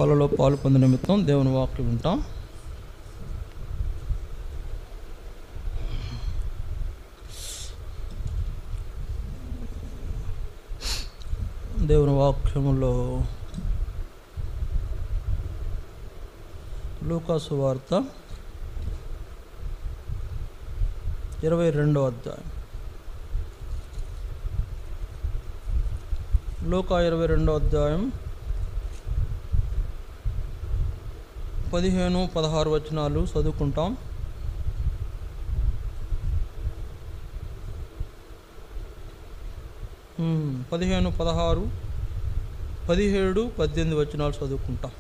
బలలో పాలు పొందే నిమిత్తం దేవుని వాక్యం వింటాం. దేవుని వాక్యములో లూకాసు వార్త 22వ అధ్యాయం. లూకా 22వ అధ్యాయం 15-16 వచనాలు చదువుకుంటాం. "15, 16, 17, 18 వచనాలు చదువుకుంటాం.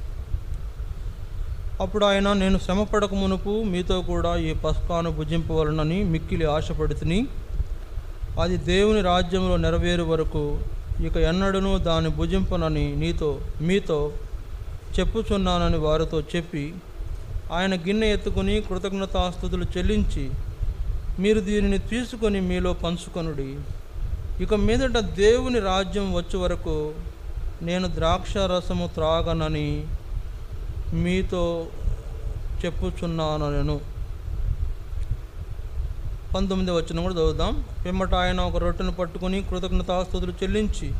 అప్పుడు ఆయన, నేను శ్రమపడక మునుపు మీతో కూడా ఈ పస్కాను భుజింపవలనని మిక్కిలి ఆశపడుతుని, అది దేవుని రాజ్యంలో నెరవేరు వరకు ఇక ఎన్నడూనూ దాన్ని భుజింపనని మీతో చెప్పుచున్నానని వారితో చెప్పి, ఆయన గిన్నె ఎత్తుకుని కృతజ్ఞతాస్తుతులు చెల్లించి, మీరు దీనిని తీసుకొని మీలో పంచుకొనుడి. ఇక మీదట దేవుని రాజ్యం వచ్చే వరకు నేను ద్రాక్షారసము త్రాగనని మీతో చెప్పుచున్నాను." 19వ వచనం కూడా చదువుదాం. "పిమ్మట ఆయన ఒక రొట్టెను పట్టుకుని కృతజ్ఞతాస్తుతులు చెల్లించి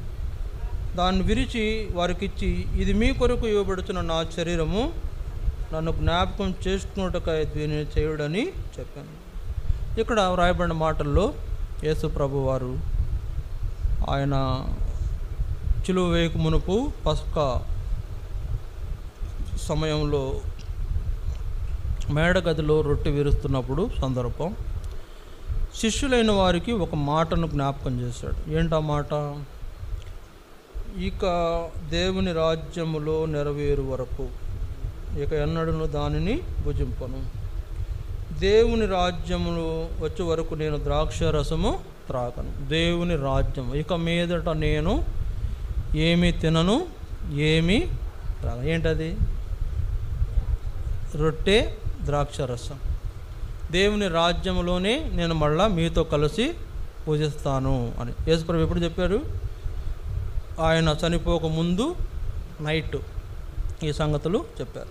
దాన్ని విరిచి వారికిచ్చి, ఇది మీ కొరకు ఇవ్వబడుతున్న నా శరీరము, నన్ను జ్ఞాపకం చేసుకున్నట్టుకై దీనిని చేయుడని చెప్పాను." ఇక్కడ వ్రాయబడిన మాటల్లో యేసు ప్రభు వారు ఆయన చిలువ వేయక మునుపు పస్కా సమయంలో మేడగదిలో రొట్టె విరుస్తున్నప్పుడు సందర్భం, శిష్యులైన వారికి ఒక మాటను జ్ఞాపకం చేశాడు. ఏంటా మాట? ఇక దేవుని రాజ్యములో నెరవేరు వరకు ఇక ఎన్నడూను దానిని భుజింపను. దేవుని రాజ్యములు వచ్చే వరకు నేను ద్రాక్షరసము త్రాగను. దేవుని రాజ్యం, ఇక మీదట నేను ఏమి తినను, ఏమి త్రాగను. ఏంటది? రొట్టె, ద్రాక్షరసం. దేవుని రాజ్యంలోనే నేను మళ్ళా మీతో కలిసి పూజిస్తాను అని యేసుప్రభు ఎప్పుడు చెప్పారు? ఆయన చనిపోక ముందు నైట్ ఈ సంగతులు చెప్పారు.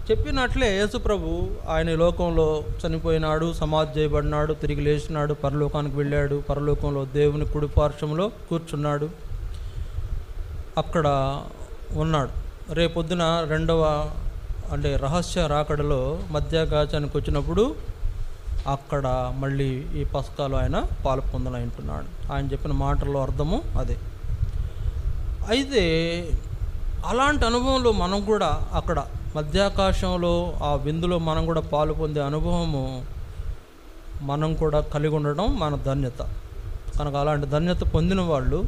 చెప్పినట్లే యేసుప్రభు ఆయన లోకంలో చనిపోయినాడు, సమాధి చేయబడినాడు, తిరిగి లేచినాడు, పరలోకానికి వెళ్ళాడు, పరలోకంలో దేవుని కుడి పార్శ్వంలో కూర్చున్నాడు, అక్కడ ఉన్నాడు. రేపొద్దున రెండవ అంటే రహస్య రాకడలో మధ్యాకాశానికి వచ్చినప్పుడు అక్కడ మళ్ళీ ఈ పస్కాలో ఆయన పాలు పొందనంటున్నాడు. ఆయన చెప్పిన మాటల్లో అర్థము అదే. అయితే అలాంటి అనుభవంలో మనం కూడా అక్కడ మధ్యాకాశంలో ఆ విందులో మనం కూడా పాలు పొందే అనుభవము మనం కూడా కలిగి ఉండడం మన ధన్యత. కనుక అలాంటి ధన్యత పొందిన వాళ్ళు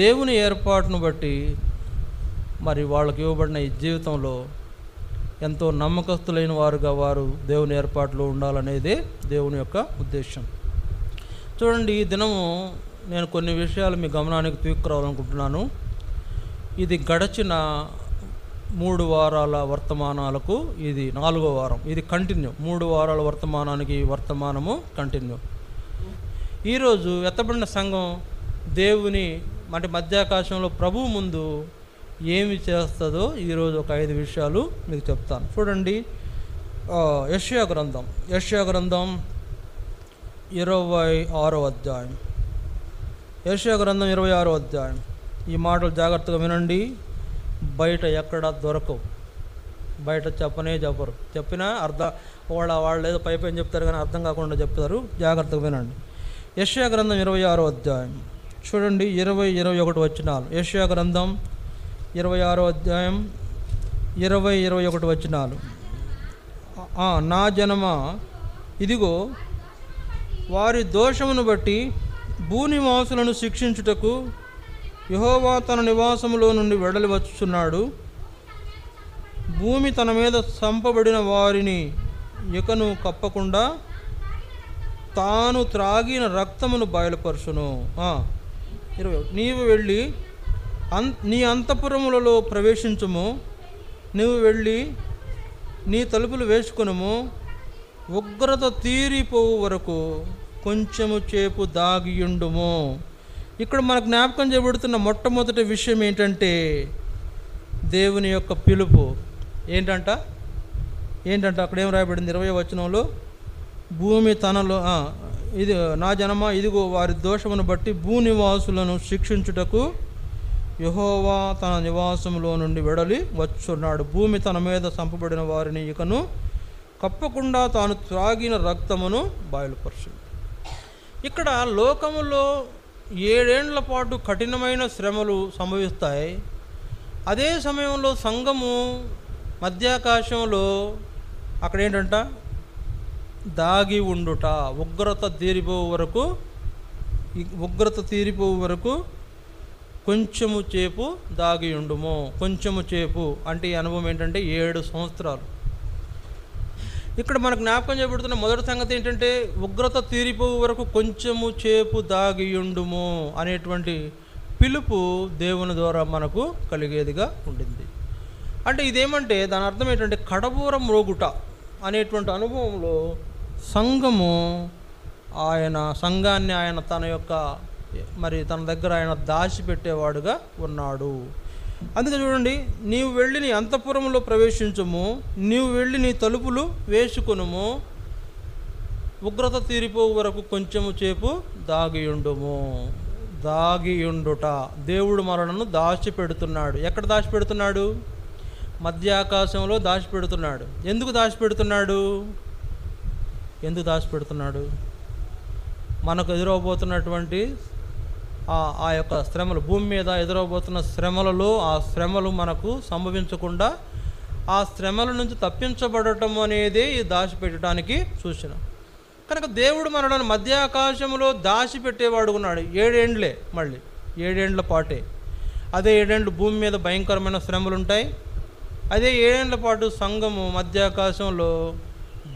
దేవుని ఏర్పాటును బట్టి మరి వాళ్ళకి ఇవ్వబడిన ఈ జీవితంలో ఎంతో నమ్మకస్తులైన వారుగా వారు దేవుని ఏర్పాటులో ఉండాలనేదే దేవుని యొక్క ఉద్దేశం. చూడండి, ఈ దినము నేను కొన్ని విషయాలు మీ గమనానికి తీసుకురావాలనుకుంటున్నాను. ఇది గడిచిన 3 వారాల వర్తమానాలకు ఇది 4వ వారం. ఇది కంటిన్యూ. 3 వారాల వర్తమానానికి వర్తమానము కంటిన్యూ. ఈరోజు ఎత్తబడిన సంఘం దేవుని అంటే మధ్యాకాశంలో ప్రభువు ముందు ఏమి చేస్తుందో ఈరోజు ఒక 5 విషయాలు మీకు చెప్తాను. చూడండి, యెషయా గ్రంథం 26వ అధ్యాయం. యెషయా గ్రంథం 26వ అధ్యాయం. ఈ మాటలు జాగ్రత్తగా వినండి. బయట ఎక్కడ దొరకవు. బయట చెప్పరు. చెప్పినా వాళ్ళు ఏదో పైపైన చెప్తారు కానీ అర్థం కాకుండా చెప్తారు. జాగ్రత్తగా వినండి. యెషయా గ్రంథం 26వ అధ్యాయం చూడండి, 20-21 వచనాలు. యెషయా గ్రంథం 26వ అధ్యాయం 20-21 వచనాలు. "నా జనమా, ఇదిగో వారి దోషమును బట్టి భూనివాసులను శిక్షించుటకు యెహోవా తన నివాసములో నుండి వెడలి వచ్చుచున్నాడు. భూమి తన మీద చంపబడిన వారిని ఇకను కప్పకుండా తాను త్రాగిన రక్తమును బయలుపరచును. 20 నీవు వెళ్ళి నీ అంతఃపురములలో ప్రవేశించుము, నువ్వు వెళ్ళి నీ తలుపులు వేసుకొనుము, ఉగ్రత తీరిపోవు వరకు కొంచెము చేపు దాగియుండుము. ఇక్కడ మనకు జ్ఞాపకం చేయబడుతున్న మొట్టమొదటి విషయం ఏంటంటే, దేవుని యొక్క పిలుపు ఏంటంట అక్కడ ఏం రాయబడింది 20వ వచనంలో, భూమి తనలో ఇది నా జనమా ఇదిగో వారి దోషమును బట్టి భూనివాసులను శిక్షించుటకు యెహోవా తన నివాసంలో నుండి వెడలి వచ్చున్నాడు. భూమి తన మీద చంపబడిన వారిని ఇకను కప్పకుండా తాను త్రాగిన రక్తమును బయలుపరచును. ఇక్కడ లోకములో 7 ఏండ్ల పాటు కఠినమైన శ్రమలు సంభవిస్తాయి. అదే సమయంలో సంఘము మధ్యాకాశంలో అక్కడ ఏంటంట, దాగి ఉండుట, ఉగ్రత తీరిపోవు వరకు కొంచెము చేపు దాగి ఉండుము. కొంచెము చేపు అంటే ఈ అనుభవం ఏంటంటే 7 సంవత్సరాలు. ఇక్కడ మనకు జ్ఞాపకం చేయబడుతున్న మొదటి సంగతి ఏంటంటే, ఉగ్రత తీరిపోవు వరకు కొంచెము చేపు దాగి ఉండుము అనేటువంటి పిలుపు దేవుని ద్వారా మనకు కలిగేదిగా ఉండింది. అంటే ఇదేమంటే దాని అర్థం ఏంటంటే, కడబూరం మ్రోగుట అనేటువంటి అనుభవంలో సంఘము సంఘాన్ని ఆయన తన దగ్గర ఆయన దాచిపెట్టేవాడుగా ఉన్నాడు. అందుకే చూడండి, నీవు వెళ్ళి నీ అంతఃపురములో ప్రవేశించుము, నీవు వెళ్ళి నీ తలుపులు వేసుకొనుము, ఉగ్రత తీరిపోవు వరకు కొంచెము చేపు దాగియుండుము. దాగియుండుట, దేవుడు మనలను దాచిపెడుతున్నాడు. ఎక్కడ దాచిపెడుతున్నాడు? మధ్యాకాశంలో దాచిపెడుతున్నాడు. ఎందుకు దాచిపెడుతున్నాడు? మనకు ఎదురవబోతున్నటువంటి ఆ యొక్క శ్రమలు, భూమి మీద ఎదురవబోతున్న శ్రమలలో ఆ శ్రమలు మనకు సంభవించకుండా ఆ శ్రమల నుంచి తప్పించబడటం అనేది ఈ దాచిపెట్టడానికి సూచన. కనుక దేవుడు మనలను మధ్యాకాశంలో దాచిపెట్టేవాడు ఉన్నాడు. 7 ఏండ్లే, మళ్ళీ 7 ఏండ్ల పాటే. అదే 7 ఏండ్లు భూమి మీద భయంకరమైన శ్రమలు ఉంటాయి. అదే 7 ఏండ్ల పాటు సంఘము మధ్యాకాశంలో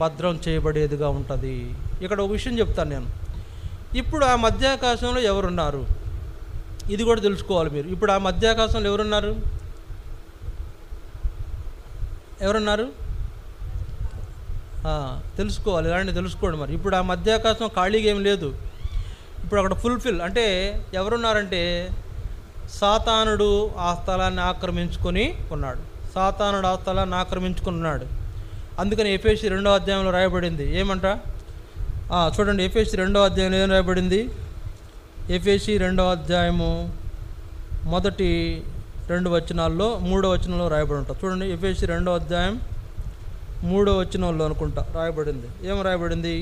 భద్రం చేయబడేదిగా ఉంటుంది. ఇక్కడ ఒక విషయం చెప్తాను నేను. ఇప్పుడు ఆ మధ్యాకాశంలో ఎవరున్నారు ఇది కూడా తెలుసుకోవాలి మీరు. ఇప్పుడు ఆ మధ్యాకాశంలో ఎవరున్నారు? తెలుసుకోవాలి. ఇలాంటి తెలుసుకోండి. మరి ఇప్పుడు ఆ మధ్యాకాశం ఖాళీగా ఏం లేదు. ఇప్పుడు అక్కడ ఫుల్ఫిల్ అంటే ఎవరున్నారంటే, సాతానుడు ఆ స్థలాన్ని ఆక్రమించుకొని ఉన్నాడు. అందుకని ఎఫెసీ 2వ అధ్యాయంలో రాయబడింది ఏమంట, చూడండి. ఎఫెసీ 2వ అధ్యాయంలో ఏం రాయబడింది? ఎఫెసీ 2వ అధ్యాయము మొదటి 2 వచనాల్లో 3వ వచనంలో రాయబడి ఉంటుంది. చూడండి, ఎఫెసీ 2వ అధ్యాయం 3వ వచనంలో అనుకుంటా రాయబడింది. ఏం రాయబడింది?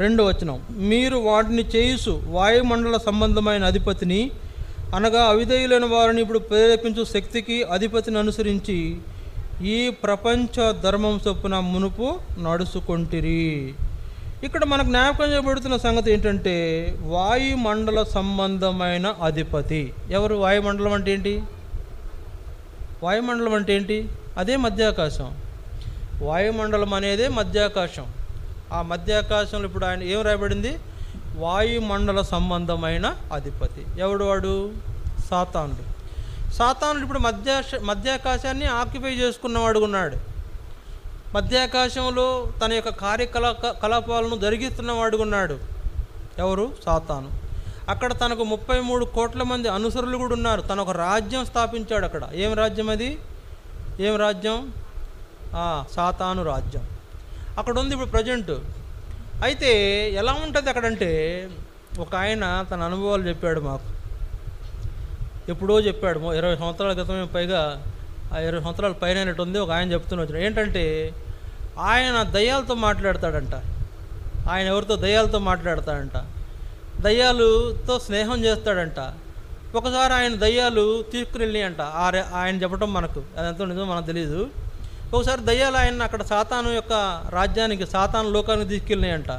2వ వచనం, మీరు వాటిని చేయుసు వాయుమండల సంబంధమైన అధిపతిని, అనగా అవిధేయులైన వారిని ఇప్పుడు ప్రేరేపించు శక్తికి అధిపతిని అనుసరించి ఈ ప్రపంచ ధర్మం చొప్పున మునుపు నడుచుకొంటిరి. ఇక్కడ మనకు జ్ఞాపకం చేయబడుతున్న సంగతి ఏంటంటే, వాయుమండల సంబంధమైన అధిపతి ఎవరు? వాయుమండలం అంటే ఏంటి? అదే మధ్యాకాశం. వాయుమండలం అనేదే మధ్యాకాశం. ఆ మధ్యాకాశంలో ఇప్పుడు ఆయన ఏం రాయబడింది? వాయుమండల సంబంధమైన అధిపతి. ఎవడు వాడు? సాతానుడు. సాతానుడు ఇప్పుడు మధ్యాకాశాన్ని ఆక్యుపై చేసుకున్నవాడు ఉన్నాడు. మధ్యాకాశంలో తన యొక్క కార్యకలాపాలను జరిగిస్తున్నవాడు ఉన్నాడు. ఎవరు? సాతాను. అక్కడ తనకు 33 కోట్ల మంది అనుసరులు కూడా ఉన్నారు. తను ఒక రాజ్యం స్థాపించాడు అక్కడ. ఏం రాజ్యం అది? ఏం రాజ్యం? సాతాను రాజ్యం అక్కడ ఉంది ఇప్పుడు ప్రజెంట్. అయితే ఎలా ఉంటుంది అక్కడంటే, ఒక ఆయన తన అనుభవాలు చెప్పాడు మాకు. ఎప్పుడో చెప్పాడు, 20 సంవత్సరాల క్రితమే, పైగా 20 సంవత్సరాల పైన ఉంది. ఒక ఆయన చెప్తున్నా ఏంటంటే, ఆయన దయ్యాలతో మాట్లాడతాడంట. ఆయన ఎవరితో? దయ్యాలతో మాట్లాడతాడంట. దయ్యాలతో స్నేహం చేస్తాడంట. ఒకసారి ఆయన దయ్యాలు తీసుకుని వెళ్ళినాయంట. ఆయన చెప్పడం మనకు అదంతా నిజం మనకు తెలియదు. ఒకసారి దయ్యాలు ఆయన అక్కడ సాతాను యొక్క రాజ్యానికి, సాతాను లోకానికి తీసుకెళ్ళినాయంట.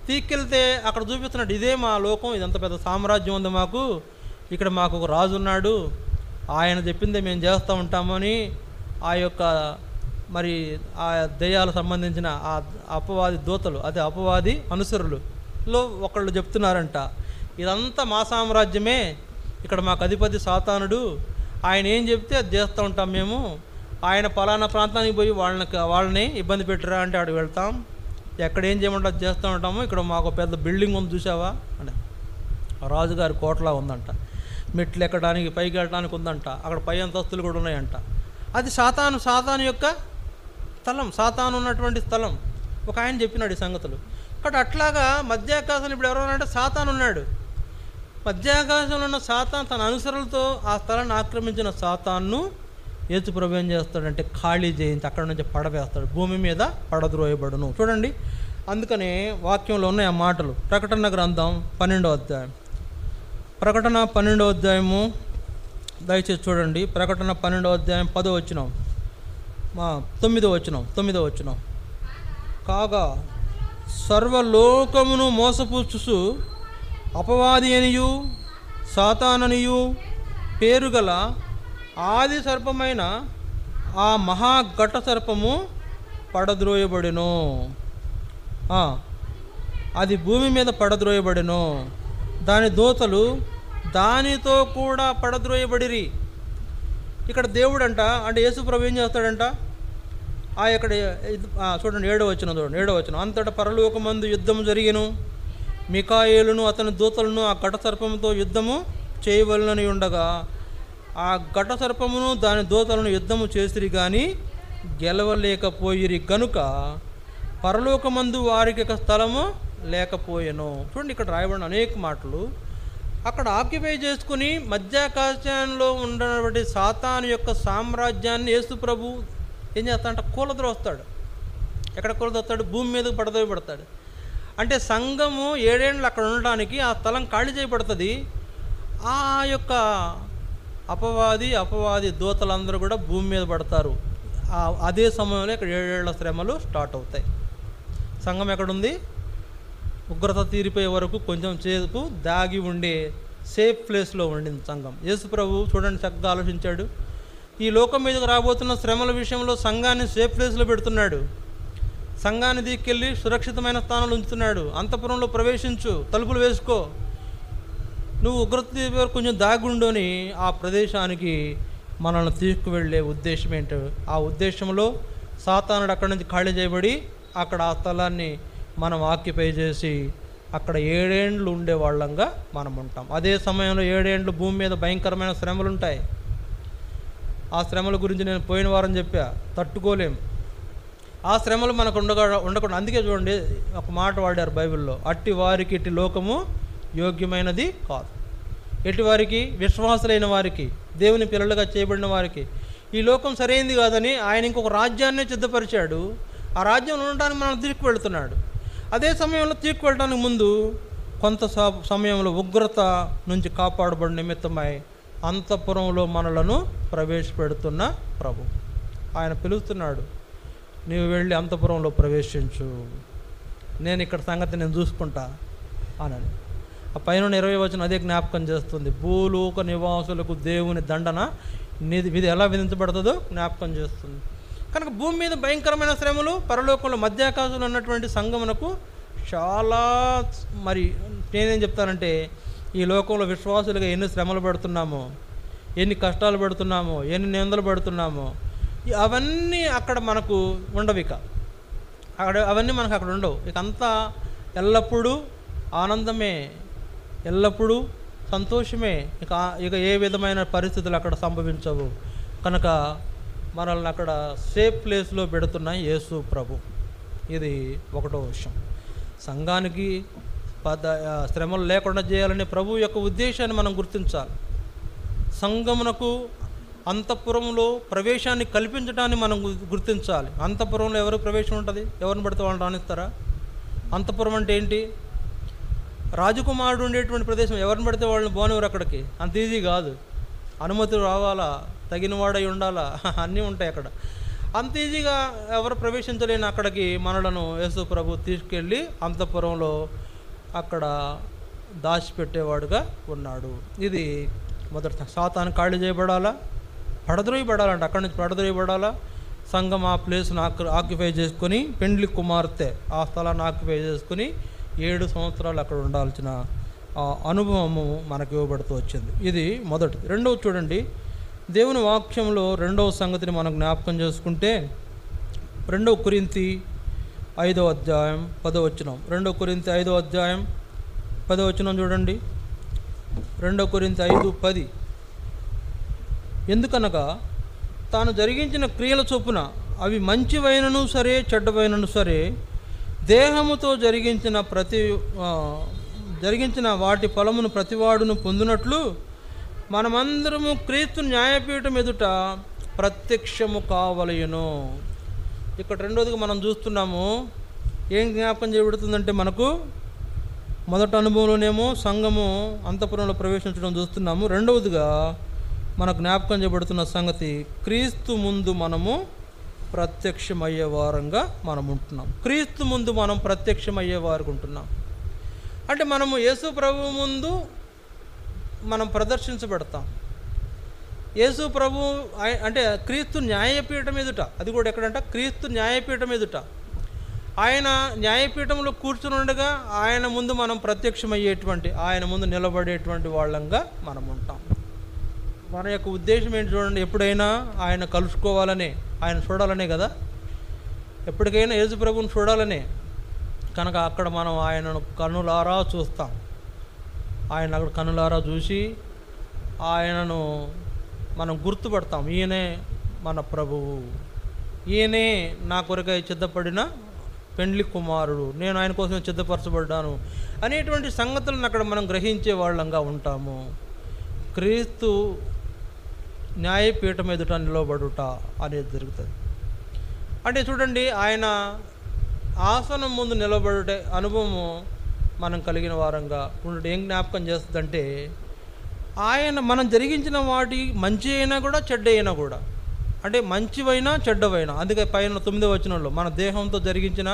తీసుకెళ్తే అక్కడ చూపిస్తున్నాడు, ఇదే మా లోకం, ఇదంత పెద్ద సామ్రాజ్యం ఉంది మాకు, ఇక్కడ మాకు ఒక రాజు ఉన్నాడు, ఆయన చెప్పిందే మేము చేస్తూ ఉంటామని ఆ యొక్క మరి ఆ దయ్యాలకు సంబంధించిన ఆ అపవాది దూతలు, అదే అపవాది అనుసరులలో ఒకళ్ళు చెప్తున్నారంట, ఇదంతా మా సామ్రాజ్యమే, ఇక్కడ మాకు అధిపతి సాతానుడు, ఆయన ఏం చెప్తే అది చేస్తూ ఉంటాం మేము, ఆయన పలానా ప్రాంతానికి పోయి వాళ్ళని ఇబ్బంది పెట్టరా అంటే అక్కడికి వెళ్తాం, ఎక్కడ ఏం చేయమంటే అది చేస్తూ ఉంటాము, ఇక్కడ మాకు పెద్ద బిల్డింగ్ ఉంది చూసావా అంటే రాజుగారి కోటలా ఉందంట. మెట్లు ఎక్కడానికి పైకి వెళ్ళడానికి ఉందంట, అక్కడ పై అంతస్తులు కూడా ఉన్నాయంట. అది సాతాను యొక్క స్థలం, సాతాను ఉన్నటువంటి స్థలం. ఒక ఆయన చెప్పినాడు ఈ సంగతులు. కాబట్టి అట్లాగా మధ్యాకాశంలో ఇప్పుడు ఎవరన్నారంటే సాతాను ఉన్నాడు. మధ్యాకాశంలో ఉన్న సాతాను తన అనుసరులతో ఆ స్థలాన్ని ఆక్రమించిన సాతాన్ను యేసుప్రభు ఏం చేస్తాడంటే ఖాళీ చేయించి అక్కడ నుంచి పడవేస్తాడు, భూమి మీద పడద్రోయబడును. చూడండి, అందుకనే వాక్యంలో ఉన్నాయి ఆ మాటలు. ప్రకటన గ్రంథం 12వ అధ్యాయం, ప్రకటన 12వ అధ్యాయము దయచేసి చూడండి. ప్రకటన 12వ అధ్యాయం 10వ వచనం, 9వ వచనం. కాగా సర్వలోకమును మోసపుచ్చుచు అపవాది అనియు సాతాననియు పేరుగల ఆది సర్పమైన ఆ మహాఘట సర్పము పడద్రోయబడెను. అది భూమి మీద పడద్రోయబడెను, దాని దూతలు దానితో కూడా పడద్రోయబడిరి. ఇక్కడ దేవుడు అంట, అంటే యేసుప్రభు ఏం చేస్తాడంట, ఇక్కడ చూడండి 7వ వచనం. అంతటా పరలోకమందు యుద్ధము జరిగెను, మికాయేలును అతని దూతలను ఆ ఘట సర్పముతో యుద్ధము చేయవలనని ఉండగా ఆ ఘట సర్పమును దాని దూతలను యుద్ధము చేసిరి కానీ గెలవలేకపోయిరి గనుక పరలోకమందు వారికి స్థలము లేకపోయెను. చూడండి, ఇక్కడ రాయబడిన అనేక మాటలు అక్కడ ఆక్యుపై చేసుకుని మధ్యాకాశంలో ఉన్నటువంటి సాతాను యొక్క సామ్రాజ్యాన్ని యేసు ప్రభు ఏం చేస్తాడంటే కూలద్రోస్తాడు. ఎక్కడ కూలద్రోస్తాడు? భూమి మీద పడతాడు. అంటే సంఘము 7 ఏళ్ళు అక్కడ ఉండడానికి ఆ స్థలం ఖాళీ చేయబడుతుంది. ఆ యొక్క అపవాది దూతలందరూ కూడా భూమి మీద పడతారు. అదే సమయంలో ఇక్కడ 7 ఏళ్ల శ్రమలు స్టార్ట్ అవుతాయి. సంఘం ఎక్కడుంది? ఉగ్రత తీరిపోయే వరకు కొంచెం సేపు దాగి ఉండే సేఫ్ ప్లేస్లో ఉండింది సంఘం. యేసు ప్రభు చూడండి చక్కగా ఆలోచించాడు. ఈ లోకం మీదకి రాబోతున్న శ్రమల విషయంలో సంఘాన్ని సేఫ్ ప్లేస్లో పెడుతున్నాడు. సంఘాన్ని తీసుకెళ్ళి సురక్షితమైన స్థానంలో ఉంచుతున్నాడు. అంతఃపురంలో ప్రవేశించు, తలుపులు వేసుకో, నువ్వు ఉగ్రత కొంచెం దాగుండని ఆ ప్రదేశానికి మనల్ని తీసుకువెళ్ళే ఉద్దేశం ఏంటో, ఆ ఉద్దేశంలో సాతానుడు అక్కడి నుంచి ఖాళీ చేయబడి అక్కడ ఆ స్థలాన్ని మనం ఆక్యుపై చేసి అక్కడ 7 ఏళ్ళు ఉండే వాళ్ళంగా మనం ఉంటాం. అదే సమయంలో 7 ఏళ్ళు భూమి మీద భయంకరమైన శ్రమలు ఉంటాయి. ఆ శ్రమల గురించి నేను పోయిన వారం చెప్పా, తట్టుకోలేం. ఆ శ్రమలు మనకు ఉండకుండా, అందుకే చూడండి ఒక మాట వాడారు బైబిల్లో, అట్టి వారికి ఇట్టి లోకము యోగ్యమైనది కాదు. ఎట్టి వారికి? విశ్వాసులైన వారికి, దేవుని పిల్లలుగా చేయబడిన వారికి. ఈ లోకం సరైనది కాదని ఆయన ఇంకొక రాజ్యాన్ని సిద్ధపరిచాడు. ఆ రాజ్యంలో ఉండడానికి మనం తీసుకువెళ్తున్నాడు. అదే సమయంలో తీసుకువెళ్ళడానికి ముందు కొంత సమయంలో ఉగ్రత నుంచి కాపాడబడిన నిమిత్తమై అంతఃపురంలో మనలను ప్రవేశపెడుతున్న ప్రభు ఆయన పిలుస్తున్నాడు, నీవు వెళ్ళి అంతఃపురంలో ప్రవేశించు, నేను ఇక్కడ సంగతి నేను చూసుకుంటా అని. ఆ పైన 20వ వచనం అదే జ్ఞాపకం చేస్తుంది. భూలోక నివాసులకు దేవుని దండన విధి ఎలా విధించబడుతుందో జ్ఞాపకం చేస్తుంది. కనుక భూమి మీద భయంకరమైన శ్రమలు, పరలోకంలో మధ్యాకాశంలో ఉన్నటువంటి సంఘమునకు చాలా, మరి నేనేం చెప్తానంటే ఈ లోకంలో విశ్వాసులుగా ఎన్ని శ్రమలు పడుతున్నామో, ఎన్ని కష్టాలు పడుతున్నామో, ఎన్ని నిందలు పడుతున్నామో, అవన్నీ అక్కడ మనకు ఉండవు. అవన్నీ మనకు అక్కడ ఉండవు. ఇక అంతా ఎల్లప్పుడూ ఆనందమే, ఎల్లప్పుడూ సంతోషమే. ఇక ఏ విధమైన పరిస్థితులు అక్కడ సంభవించవు. కనుక మనల్ని అక్కడ సేఫ్ ప్లేస్లో పెడుతున్న యేసు ప్రభు. ఇది ఒకటో విషయం. సంఘానికి శ్రమలు లేకుండా చేయాలనే ప్రభు యొక్క ఉద్దేశాన్ని మనం గుర్తించాలి. సంఘమునకు అంతఃపురంలో ప్రవేశాన్ని కల్పించడాన్ని మనం గుర్తించాలి. అంతఃపురంలో ఎవరు ప్రవేశం ఉంటుంది? ఎవరిని పడితే వాళ్ళని రానిస్తారా? అంతఃపురం అంటే ఏంటి? రాజకుమారుడు ఉండేటువంటి ప్రదేశం. ఎవరిని పడితే వాళ్ళని పోనివ్వరు అక్కడికి. అంత ఈజీ కాదు. అనుమతి రావాలా, తగిన వాడై ఉండాలా, అన్నీ ఉంటాయి అక్కడ. అంత ఈజీగా ఎవరు ప్రవేశించలేని అక్కడికి మనలను యేసు ప్రభు తీసుకెళ్ళి అంతఃపురంలో అక్కడ దాచిపెట్టేవాడుగా ఉన్నాడు. ఇది మొదటి. సాతాను ఖాళీ చేయబడాలా, పడద్రోయబడాలంట. అక్కడి నుంచి పడద్రోయబడాలా. సంఘం ఆ ప్లేస్ను ఆక్యుపై చేసుకొని, పెండ్లి కుమార్తె ఆ స్థలాన్ని ఆక్యుపై చేసుకుని 7 సంవత్సరాలు అక్కడ ఉండాల్సిన అనుభవము మనకు ఇవ్వబడుతూ వచ్చింది. ఇది మొదటి. రెండవ చూడండి, దేవుని వాక్యంలో రెండవ సంగతిని మనం జ్ఞాపకం చేసుకుంటే 2 కొరింథీ 5వ అధ్యాయం 10వ వచనం. 2 కొరింథీ 5వ అధ్యాయం 10వ వచనం చూడండి. 2 కొరింథీ 5:10. ఎందుకనగా తాను జరిగించిన క్రియల చొప్పున అవి మంచివైనను సరే చెడ్డవైనను సరే దేహముతో జరిగించిన వాటి ఫలమును ప్రతివాడును పొందినట్లు మనమందరము క్రీస్తు న్యాయపీఠం ఎదుట ప్రత్యక్షము కావలయును. ఇక్కడ రెండోదిగా మనం చూస్తున్నాము, ఏం జ్ఞాపకం చేయబడుతుందంటే మనకు మొదటి అనుభవంలోనేమో సంఘము అంతఃపురంలో ప్రవేశించడం చూస్తున్నాము. రెండవదిగా మనకు జ్ఞాపకం చేయబడుతున్న సంగతి, క్రీస్తు ముందు మనము ప్రత్యక్షమయ్యే వారంగా మనం ఉంటున్నాం. క్రీస్తు ముందు మనం ప్రత్యక్షమయ్యే వారికి ఉంటున్నాం అంటే మనము యేసు ప్రభు ముందు మనం ప్రదర్శించబడతాం. యేసు ప్రభు అంటే క్రీస్తు న్యాయపీఠం ఎదుట, అది కూడా ఎక్కడంట, క్రీస్తు న్యాయపీఠం ఎదుట ఆయన న్యాయపీఠంలో కూర్చుని ఉండగా ఆయన ముందు మనం ప్రత్యక్షమయ్యేటువంటి, ఆయన ముందు నిలబడేటువంటి వాళ్ళంగా మనం ఉంటాం. మన యొక్క ఉద్దేశం ఏంటి చూడండి, ఎప్పుడైనా ఆయన కలుసుకోవాలనే, ఆయన చూడాలనే కదా, ఎప్పటికైనా యేసు ప్రభువుని చూడాలనే కనుక అక్కడ మనం ఆయనను కన్నులారా చూస్తాం. ఆయన అక్కడ కన్నులారా చూసి ఆయనను మనం గుర్తుపడతాం. ఈయనే మన ప్రభువు, ఈయనే నా కొరకై సిద్ధపడిన పెండ్లి కుమారుడు, నేను ఆయన కోసం సిద్ధపరచబడ్డాను అనేటువంటి సంగతులను అక్కడ మనం గ్రహించే వాళ్ళంగా ఉంటాము. క్రీస్తు న్యాయపీఠం ఎదుట నిలబడుట అనేది జరుగుతుంది. అంటే చూడండి, ఆయన ఆసనం ముందు నిలబడుటే అనుభవము మనం కలిగిన వారంగా ఉండటం ఏం జ్ఞాపకం చేస్తుందంటే, ఆయన మనం జరిగించిన వాటి మంచి అయినా కూడా చెడ్డ అయినా కూడా, అంటే మంచివైనా చెడ్డవైనా, అందుకే పైన 9వ వచనంలో మన దేహంతో జరిగించిన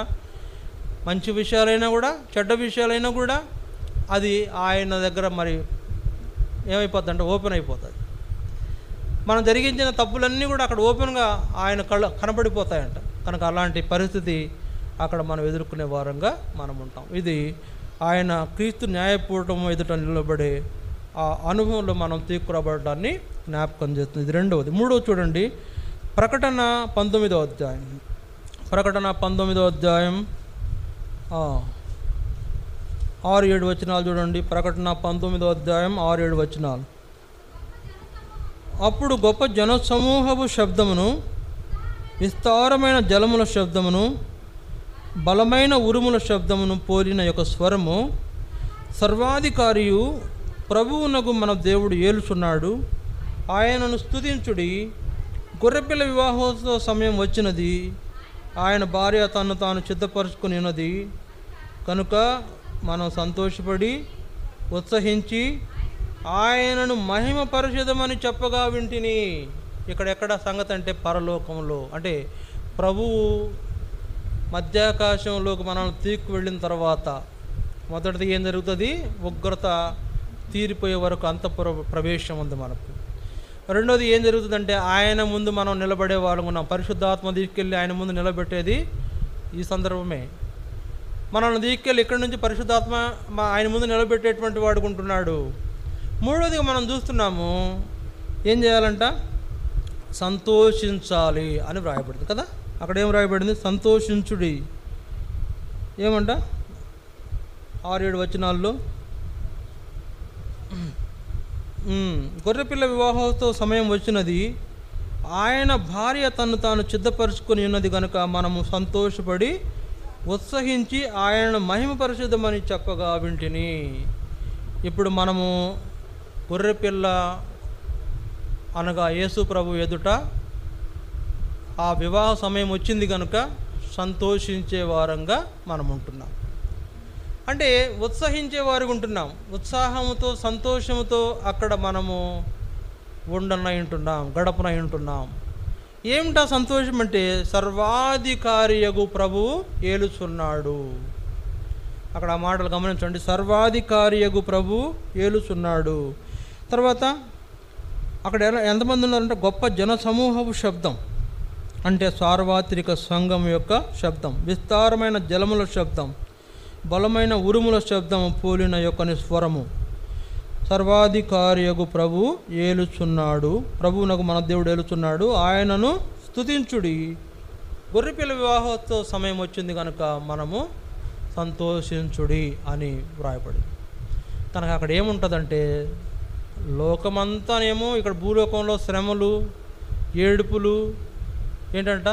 మంచి విషయాలైనా కూడా చెడ్డ విషయాలైనా కూడా అది ఆయన దగ్గర మరి ఏమైపోతుంది అంటే ఓపెన్ అయిపోతుంది. మనం జరిగించిన తప్పులన్నీ కూడా అక్కడ ఓపెన్గా ఆయన కనబడిపోతాయంట. కనుక అలాంటి పరిస్థితి అక్కడ మనం ఎదుర్కొనే వారంగా మనం ఉంటాం. ఇది ఆయన క్రీస్తు న్యాయపీఠం ఎదుట నిలబడే ఆ అనుభవంలో మనం తీసుకురాబడడాన్ని జ్ఞాపకం చేస్తుంది. ఇది రెండవది. మూడవది చూడండి, ప్రకటన 19వ అధ్యాయం. ప్రకటన 19వ అధ్యాయం 6-7 వచనాలు చూడండి. ప్రకటన 19వ అధ్యాయం 6-7 వచనాలు. అప్పుడు గొప్ప జనసమూహపు శబ్దమును, విస్తారమైన జలముల శబ్దమును, బలమైన ఉరుముల శబ్దమును పోలిన యొక్క స్వరము, సర్వాధికారియు ప్రభువునకు మన దేవుడు ఏలుచున్నాడు, ఆయనను స్తుతించుడి, గొర్రెపిల్ల వివాహోత్సవ సమయం వచ్చినది, ఆయన భార్య తను తాను సిద్ధపరచుకుని ఉన్నది కనుక మనం సంతోషపడి ఉత్సహించి ఆయనను మహిమ పరిషదమని చెప్పగా వింటిని. ఎక్కడ సంగతి అంటే పరలోకంలో, అంటే ప్రభువు మధ్యాకాశంలోకి మనం తీసుకు తర్వాత మొదటిది ఏం జరుగుతుంది, ఉగ్రత తీరిపోయే వరకు అంతఃపుర ప్రవేశం ఉంది మనకు. రెండోది ఏం జరుగుతుందంటే ఆయన ముందు మనం నిలబడే వాళ్ళం ఉన్నాం. పరిశుద్ధాత్మ తీసుకెళ్ళి ఆయన ముందు నిలబెట్టేది ఈ సందర్భమే. మనల్ని తీసుకెళ్ళి ఇక్కడి నుంచి పరిశుద్ధాత్మ ఆయన ముందు నిలబెట్టేటువంటి వాడుకుంటున్నాడు. మూడోదిగా మనం చూస్తున్నాము, ఏం చేయాలంట, సంతోషించాలి అని వ్రాయబడింది కదా. అక్కడ ఏం వ్రాయబడింది, సంతోషించుడి. ఏమంట 6-7 వచనాల్లో, గొర్రెపిల్ల వివాహోత్సవ సమయం వచ్చినది, ఆయన భార్య తను తాను సిద్ధపరచుకొని ఉన్నది కనుక మనము సంతోషపడి ఉత్సహించి ఆయనను మహిమపరిషదమని చెప్పగా వింటిని. ఇప్పుడు మనము గొర్రెపిల్ల అనగా యేసు ప్రభు ఎదుట ఆ వివాహ సమయం వచ్చింది కనుక సంతోషించే వారంగా మనం ఉంటున్నాం. అంటే ఉత్సహించే వారికి ఉంటున్నాం. ఉత్సాహముతో సంతోషముతో అక్కడ మనము ఉండనై ఉంటున్నాం, గడపనై ఉంటున్నాం. ఏమిటా సంతోషం అంటే, సర్వాధికారియగు ప్రభువు ఏలుచున్నాడు. అక్కడ ఆ మాటలు గమనించండి, సర్వాధికారియగు ప్రభువు ఏలుచున్నాడు. తర్వాత అక్కడ ఎంతమంది ఉన్నారంటే, గొప్ప జనసమూహపు శబ్దం అంటే సార్వత్రిక సంఘం యొక్క శబ్దం, విస్తారమైన జలముల శబ్దం, బలమైన ఉరుముల శబ్దము పోలిన యొక్క స్వరము, సర్వాధికారియగు ప్రభు ఏలుచున్నాడు, ప్రభువునకు మన దేవుడు ఏలుచున్నాడు, ఆయనను స్తుతించుడి, గొర్రెపిల్ల వివాహోత్సవ సమయం వచ్చింది కనుక మనము సంతోషించుడి అని వ్రాయబడింది. కనుక అక్కడ ఏముంటుందంటే లోకమంతానేమో ఇక్కడ భూలోకంలో శ్రమలు, ఏడుపులు, ఏంటంట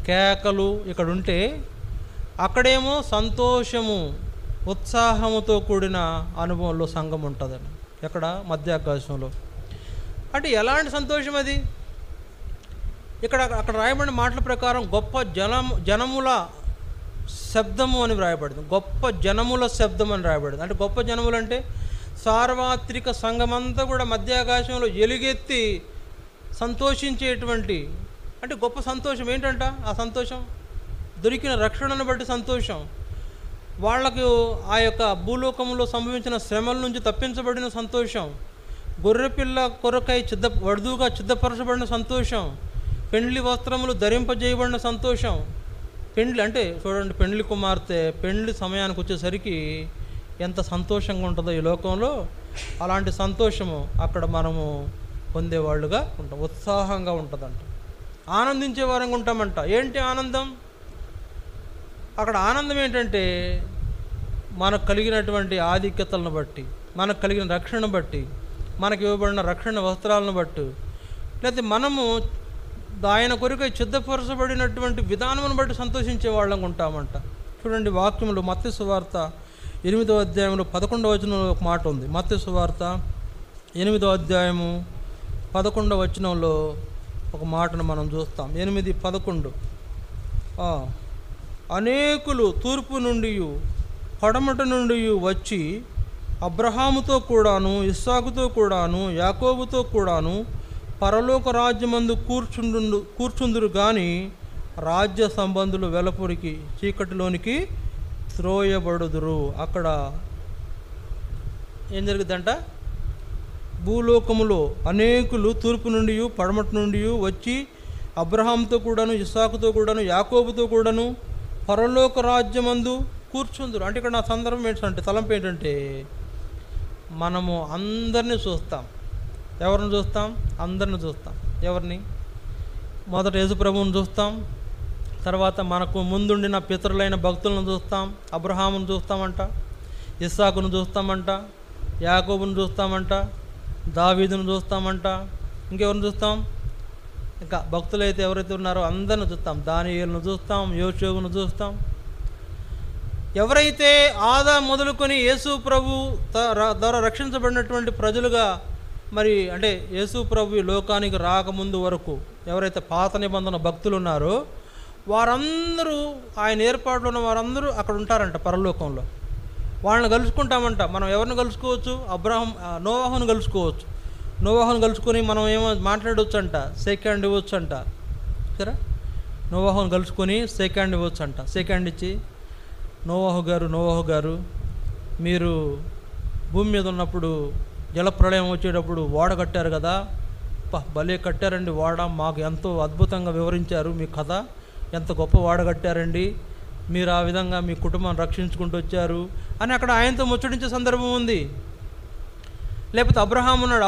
కేకలు ఇక్కడ ఉంటే, అక్కడేమో సంతోషము, ఉత్సాహముతో కూడిన అనుభవంలో సంఘం ఉంటుందని. ఎక్కడ? మధ్యాకాశంలో. అంటే ఎలాంటి సంతోషం అది? అక్కడ రాయబడిన మాటల ప్రకారం గొప్ప జనముల శబ్దము అని రాయబడింది. గొప్ప జనముల శబ్దం అని రాయబడింది. అంటే గొప్ప జనములు అంటే సార్వత్రిక సంఘమంతా కూడా మధ్యాకాశంలో ఎలుగెత్తి సంతోషించేటువంటి, అంటే గొప్ప సంతోషం. ఏంటంట ఆ సంతోషం? దొరికిన రక్షణను బట్టి సంతోషం, వాళ్లకు ఆ యొక్క భూలోకంలో సంభవించిన శ్రమల నుంచి తప్పించబడిన సంతోషం, గొర్రెపిల్ల కొరకై వడుదుగా సిద్ధపరచబడిన సంతోషం, పెండ్లి వస్త్రములు ధరింపజేయబడిన సంతోషం. పెండ్లి అంటే చూడండి, పెండ్లి కుమార్తె పెండ్లి సమయానికి వచ్చేసరికి ఎంత సంతోషంగా ఉంటుందో ఈ లోకంలో, అలాంటి సంతోషము అక్కడ మనము పొందేవాళ్ళుగా ఉంటాం. ఉత్సాహంగా ఉంటుందంట, ఆనందించే వారంగా ఉంటామంట. ఏంటి ఆనందం? అక్కడ ఆనందం ఏంటంటే మనకు కలిగినటువంటి ఆధిక్యతలను బట్టి, మనకు కలిగిన రక్షణను బట్టి, మనకు ఇవ్వబడిన రక్షణ వస్త్రాలను బట్టి, లేకపోతే మనము ఆయన కొరకు సిద్ధపరచబడినటువంటి విధానమును బట్టి సంతోషించే వాళ్ళం ఉంటామంట. చూడండి వాక్యములు మత్తయి సువార్త 8వ అధ్యాయంలో 11వ వచనంలో ఒక మాట ఉంది. మత్తయి సువార్త 8వ అధ్యాయము 11వ వచనంలో ఒక మాటను మనం చూస్తాం. 8:11 అనేకులు తూర్పు నుండి పడమట నుండి వచ్చి అబ్రహాముతో కూడాను, ఇస్సాకుతో కూడాను, యాకోబుతో కూడాను పరలోక రాజ్యమందు కూర్చుందురు కానీ రాజ్య సంబంధులు వెలపురికి చీకటిలోనికి త్రోయబడుదురు. అక్కడ ఏం జరుగుతుందంట? భూలోకములో అనేకులు తూర్పు నుండి పడమటి నుండి వచ్చి అబ్రహాంతో కూడాను, ఇస్సాకుతో కూడాను, యాకోబుతో కూడాను పరలోక రాజ్యమందు కూర్చుందురు. అంటే ఇక్కడ నా సందర్భం ఏంటంటే, తలంపు ఏంటంటే, మనము అందరినీ చూస్తాం. ఎవరిని చూస్తాం? అందరిని చూస్తాం. ఎవరిని? మొదట యేసుప్రభువుని చూస్తాం, తర్వాత మనకు ముందుండిన పితరులైన భక్తులను చూస్తాం. అబ్రహామును చూస్తామంట, ఇస్సాకును చూస్తామంట, యాకోబును చూస్తామంట, దావీదును చూస్తామంట. ఇంకెవరిని చూస్తాం? ఇంకా భక్తులైతే ఎవరైతే ఉన్నారో అందరిని చూస్తాం. దానియేలును చూస్తాం, యోషేబును చూస్తాం. ఎవరైతే ఆదాం మొదలుకొని యేసు ప్రభు ద్వారా రక్షించబడినటువంటి ప్రజలుగా, మరి అంటే యేసు ప్రభు లోకానికి రాకముందు వరకు ఎవరైతే పాత నిబంధన భక్తులు ఉన్నారో వారందరూ, ఆయన ఏర్పాటులో ఉన్న వారందరూ అక్కడ ఉంటారంట పరలోకంలో. వాళ్ళని కలుసుకుంటామంట. మనం ఎవరిని కలుసుకోవచ్చు? నోవాహును కలుసుకోవచ్చు. నోవాహును కలుసుకొని మనం ఏమో మాట్లాడవచ్చు అంట, సెకండ్ ఇవ్వచ్చు అంట. సరే, నోవాహును కలుసుకొని సెకండ్ ఇవ్వచ్చు అంట. సెకండ్ ఇచ్చి, నోవాహు గారు మీరు భూమి మీద ఉన్నప్పుడు జలప్రళయం వచ్చేటప్పుడు ఓడ కట్టారు కదా, భలే కట్టారండి ఓడ, మాకు ఎంతో అద్భుతంగా వివరించారు మీ కథ, ఎంత గొప్ప ఓడ కట్టారండి, మీరు ఆ విధంగా మీ కుటుంబాన్ని రక్షించుకుంటూ వచ్చారు అని అక్కడ ఆయనతో ముచ్చటించే సందర్భం ఉంది. లేకపోతే అబ్రహాం ఉన్నాడు,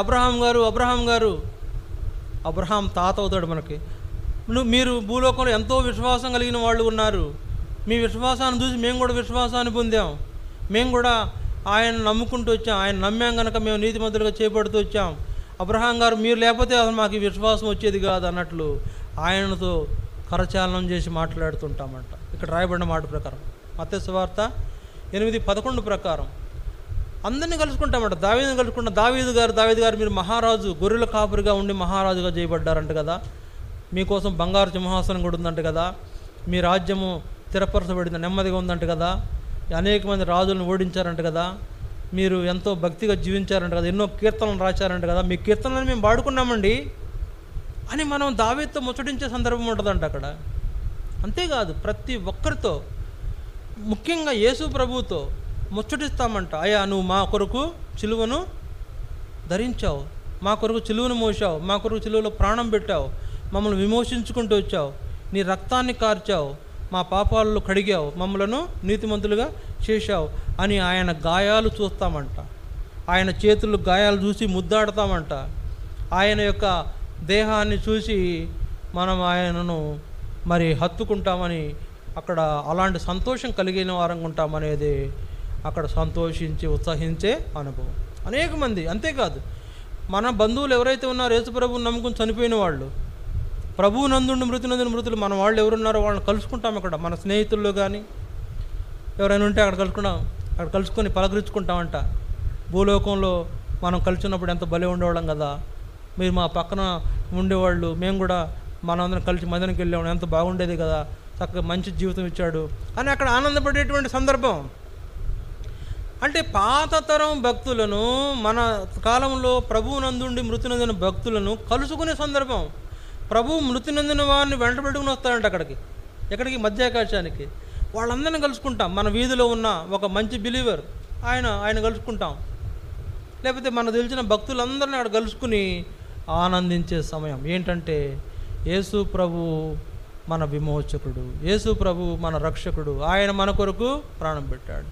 అబ్రహాం తాత అవుతాడు మనకి. మీరు భూలోకంలో ఎంతో విశ్వాసం కలిగిన వాళ్ళు ఉన్నారు, మీ విశ్వాసాన్ని చూసి మేము కూడా విశ్వాసాన్ని పొందాం, మేము కూడా ఆయన నమ్ముకుంటూ వచ్చాం, ఆయన నమ్మాం కనుక మేము నీతిమంతులుగా చేపడుతూ వచ్చాం. అబ్రహాం గారు మీరు లేకపోతే అసలు మాకు ఈ విశ్వాసం వచ్చేది కాదు అన్నట్లు ఆయనతో కరచాలనం చేసి మాట్లాడుతుంటామంట. ఇక్కడ రాయబడిన మాట ప్రకారం మత్తయి సువార్త 8:11 ప్రకారం అందరినీ కలుసుకుంటామంట. దావీదుని కలుసుకుంటాం. దావీదు గారు మీరు మహారాజు, గొర్రెల కాపురిగా ఉండి మహారాజుగా చేయబడ్డారంట కదా, మీకోసం బంగారు సింహాసనం కూడా ఉందంట కదా, మీ రాజ్యము స్థిరపరచబడిన నెమ్మదిగా ఉందంట కదా, అనేక మంది రాజులను ఓడించారంట కదా, మీరు ఎంతో భక్తిగా జీవించారంట కదా, ఎన్నో కీర్తనలు రాశారంట కదా, మీ కీర్తనలను మేము పాడుకున్నామండి అని మనం దావీదుతో ముచ్చటించే సందర్భం ఉంటుందంట అక్కడ. అంతేకాదు ప్రతి ఒక్కరితో, ముఖ్యంగా యేసు ప్రభువుతో ముచ్చటిస్తామంట. అయ్యా నువ్వు మా కొరకు చిలువను ధరించావు, మా కొరకు చిలువను మోసావు, మా కొరకు చిలువలో ప్రాణం పెట్టావు, మమ్మల్ని విమోచించుకుంటూ వచ్చావు, నీ రక్తాన్ని కార్చావు, మా పాపాలను కడిగావు, మమ్మలను నీతిమంతులుగా చేశావు అని ఆయన గాయాలు చూస్తామంట. ఆయన చేతులు గాయాలు చూసి ముద్దాడతామంట. ఆయన యొక్క దేహాన్ని చూసి మనం ఆయనను మరి హత్తుకుంటామని, అక్కడ అలాంటి సంతోషం కలిగిన వారంగా ఉంటామనేది అక్కడ సంతోషించి ఉత్సహించే అనుభవం. అనేక మంది, అంతేకాదు మన బంధువులు ఎవరైతే ఉన్నారో యేసు ప్రభువుని నమ్ముకుని చనిపోయిన వాళ్ళు, ప్రభువు నందుండి మృతి నందుని మృతులు మన వాళ్ళు ఎవరున్నారో వాళ్ళని కలుసుకుంటాం. ఇక్కడ మన స్నేహితుల్లో కానీ ఎవరైనా ఉంటే అక్కడ కలుసుకొని పలకరించుకుంటామంట. భూలోకంలో మనం కలిసినప్పుడు ఎంత భలే ఉండేవాళ్ళం కదా, మీరు మా పక్కన ఉండేవాళ్ళు, మేము కూడా మనందరం కలిసి మదనకి వెళ్ళేవాళ్ళం, ఎంత బాగుండేది కదా, చక్కగా మంచి జీవితం ఇచ్చాడు అని అక్కడ ఆనందపడేటువంటి సందర్భం. అంటే పాత తరం భక్తులను, మన కాలంలో ప్రభువు నందుండి మృతి నందిన భక్తులను కలుసుకునే సందర్భం. ప్రభువు మృతి నందిన వారిని వెంట పెట్టుకుని వస్తారంట ఎక్కడికి మధ్యాకాశానికి. వాళ్ళందరినీ కలుసుకుంటాం. మన వీధిలో ఉన్న ఒక మంచి బిలీవర్ ఆయన కలుసుకుంటాం. లేకపోతే మనకు తెలిసిన భక్తులందరినీ అక్కడ కలుసుకుని ఆనందించే సమయం ఏంటంటే, యేసు ప్రభు మన విమోచకుడు, యేసు ప్రభు మన రక్షకుడు, ఆయన మన కొరకు ప్రాణం పెట్టాడు,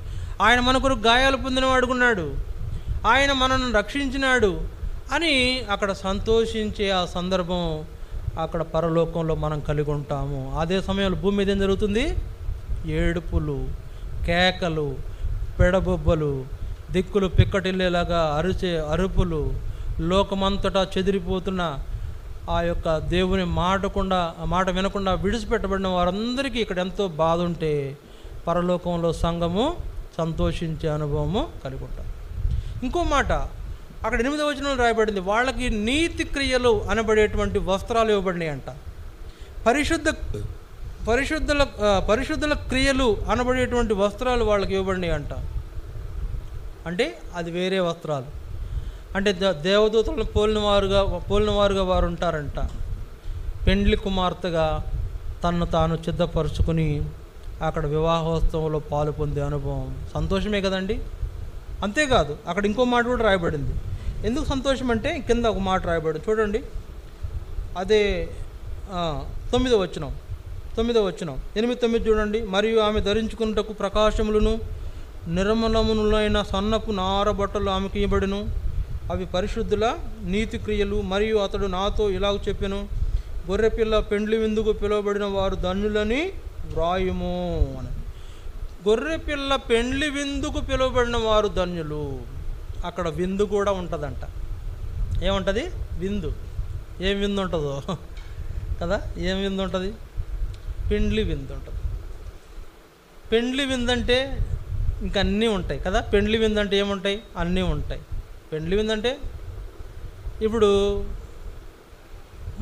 ఆయన మన కొరకు గాయాలు పొందినవాడుకున్నాడు, ఆయన మనల్ని రక్షించినాడు అని అక్కడ సంతోషించే ఆ సందర్భం అక్కడ పరలోకంలో మనం కలిగి ఉంటాము. అదే సమయంలో భూమి మీద ఏం జరుగుతుంది? ఏడుపులు, కేకలు, పెడబొబ్బలు, దిక్కులు పిక్కటిల్లేలాగా అరిచే అరుపులు, లోకమంతటా చెదిరిపోతున్న ఆ యొక్క దేవుని మాట వినకుండా విడిచిపెట్టబడిన వారందరికీ ఇక్కడ ఎంతో బాధ ఉంటే, పరలోకంలో సంఘము సంతోషించే అనుభవము కలిగి ఉంటారు. ఇంకో మాట అక్కడ 8వ వచనంలో రాయబడింది, వాళ్ళకి నీతి క్రియలు అనబడేటువంటి వస్త్రాలు ఇవ్వబడినాయి అంట. పరిశుద్ధుల క్రియలు అనబడేటువంటి వస్త్రాలు వాళ్ళకి ఇవ్వబడినాయి అంట. అంటే అది వేరే వస్త్రాలు, అంటే దేవదూతలను పోలిన వారుగా వారు ఉంటారంట. పెండ్లి కుమార్తెగా తన్ను తాను సిద్ధపరుచుకుని అక్కడ వివాహోత్సవంలో పాలు పొందే అనుభవం సంతోషమే కదండి. అంతేకాదు అక్కడ ఇంకో మాట కూడా రాయబడింది. ఎందుకు సంతోషం అంటే కింద ఒక మాట రాయబడింది చూడండి, అదే 9వ వచనం 8-9 చూడండి. మరియు ఆమె ధరించుకున్నటకు ప్రకాశములను నిర్మలములైన సన్నపు నార బట్టలు ఆమెకి ఇవ్వబడును, అవి పరిశుద్ధుల నీతి క్రియలు. మరియు అతడు నాతో ఇలాగ చెప్పెను, గొర్రెపిల్ల పెండ్లి విందుకు పిలువబడిన వారు ధన్యులని వ్రాయుము అని. గొర్రెపిల్ల పెండ్లి విందుకు పిలువబడిన వారు ధన్యులు. అక్కడ విందు కూడా ఉంటుందంట. ఏముంటుంది? విందు. ఏం విందు ఉంటుందో కదా, ఏం విందు ఉంటుంది? పెండ్లి విందు ఉంటుంది. పెండ్లి విందు అంటే ఇంకా అన్నీ ఉంటాయి కదా. పెండ్లి విందు అంటే ఏముంటాయి? అన్నీ ఉంటాయి. పెండ్లి విందు అంటే ఇప్పుడు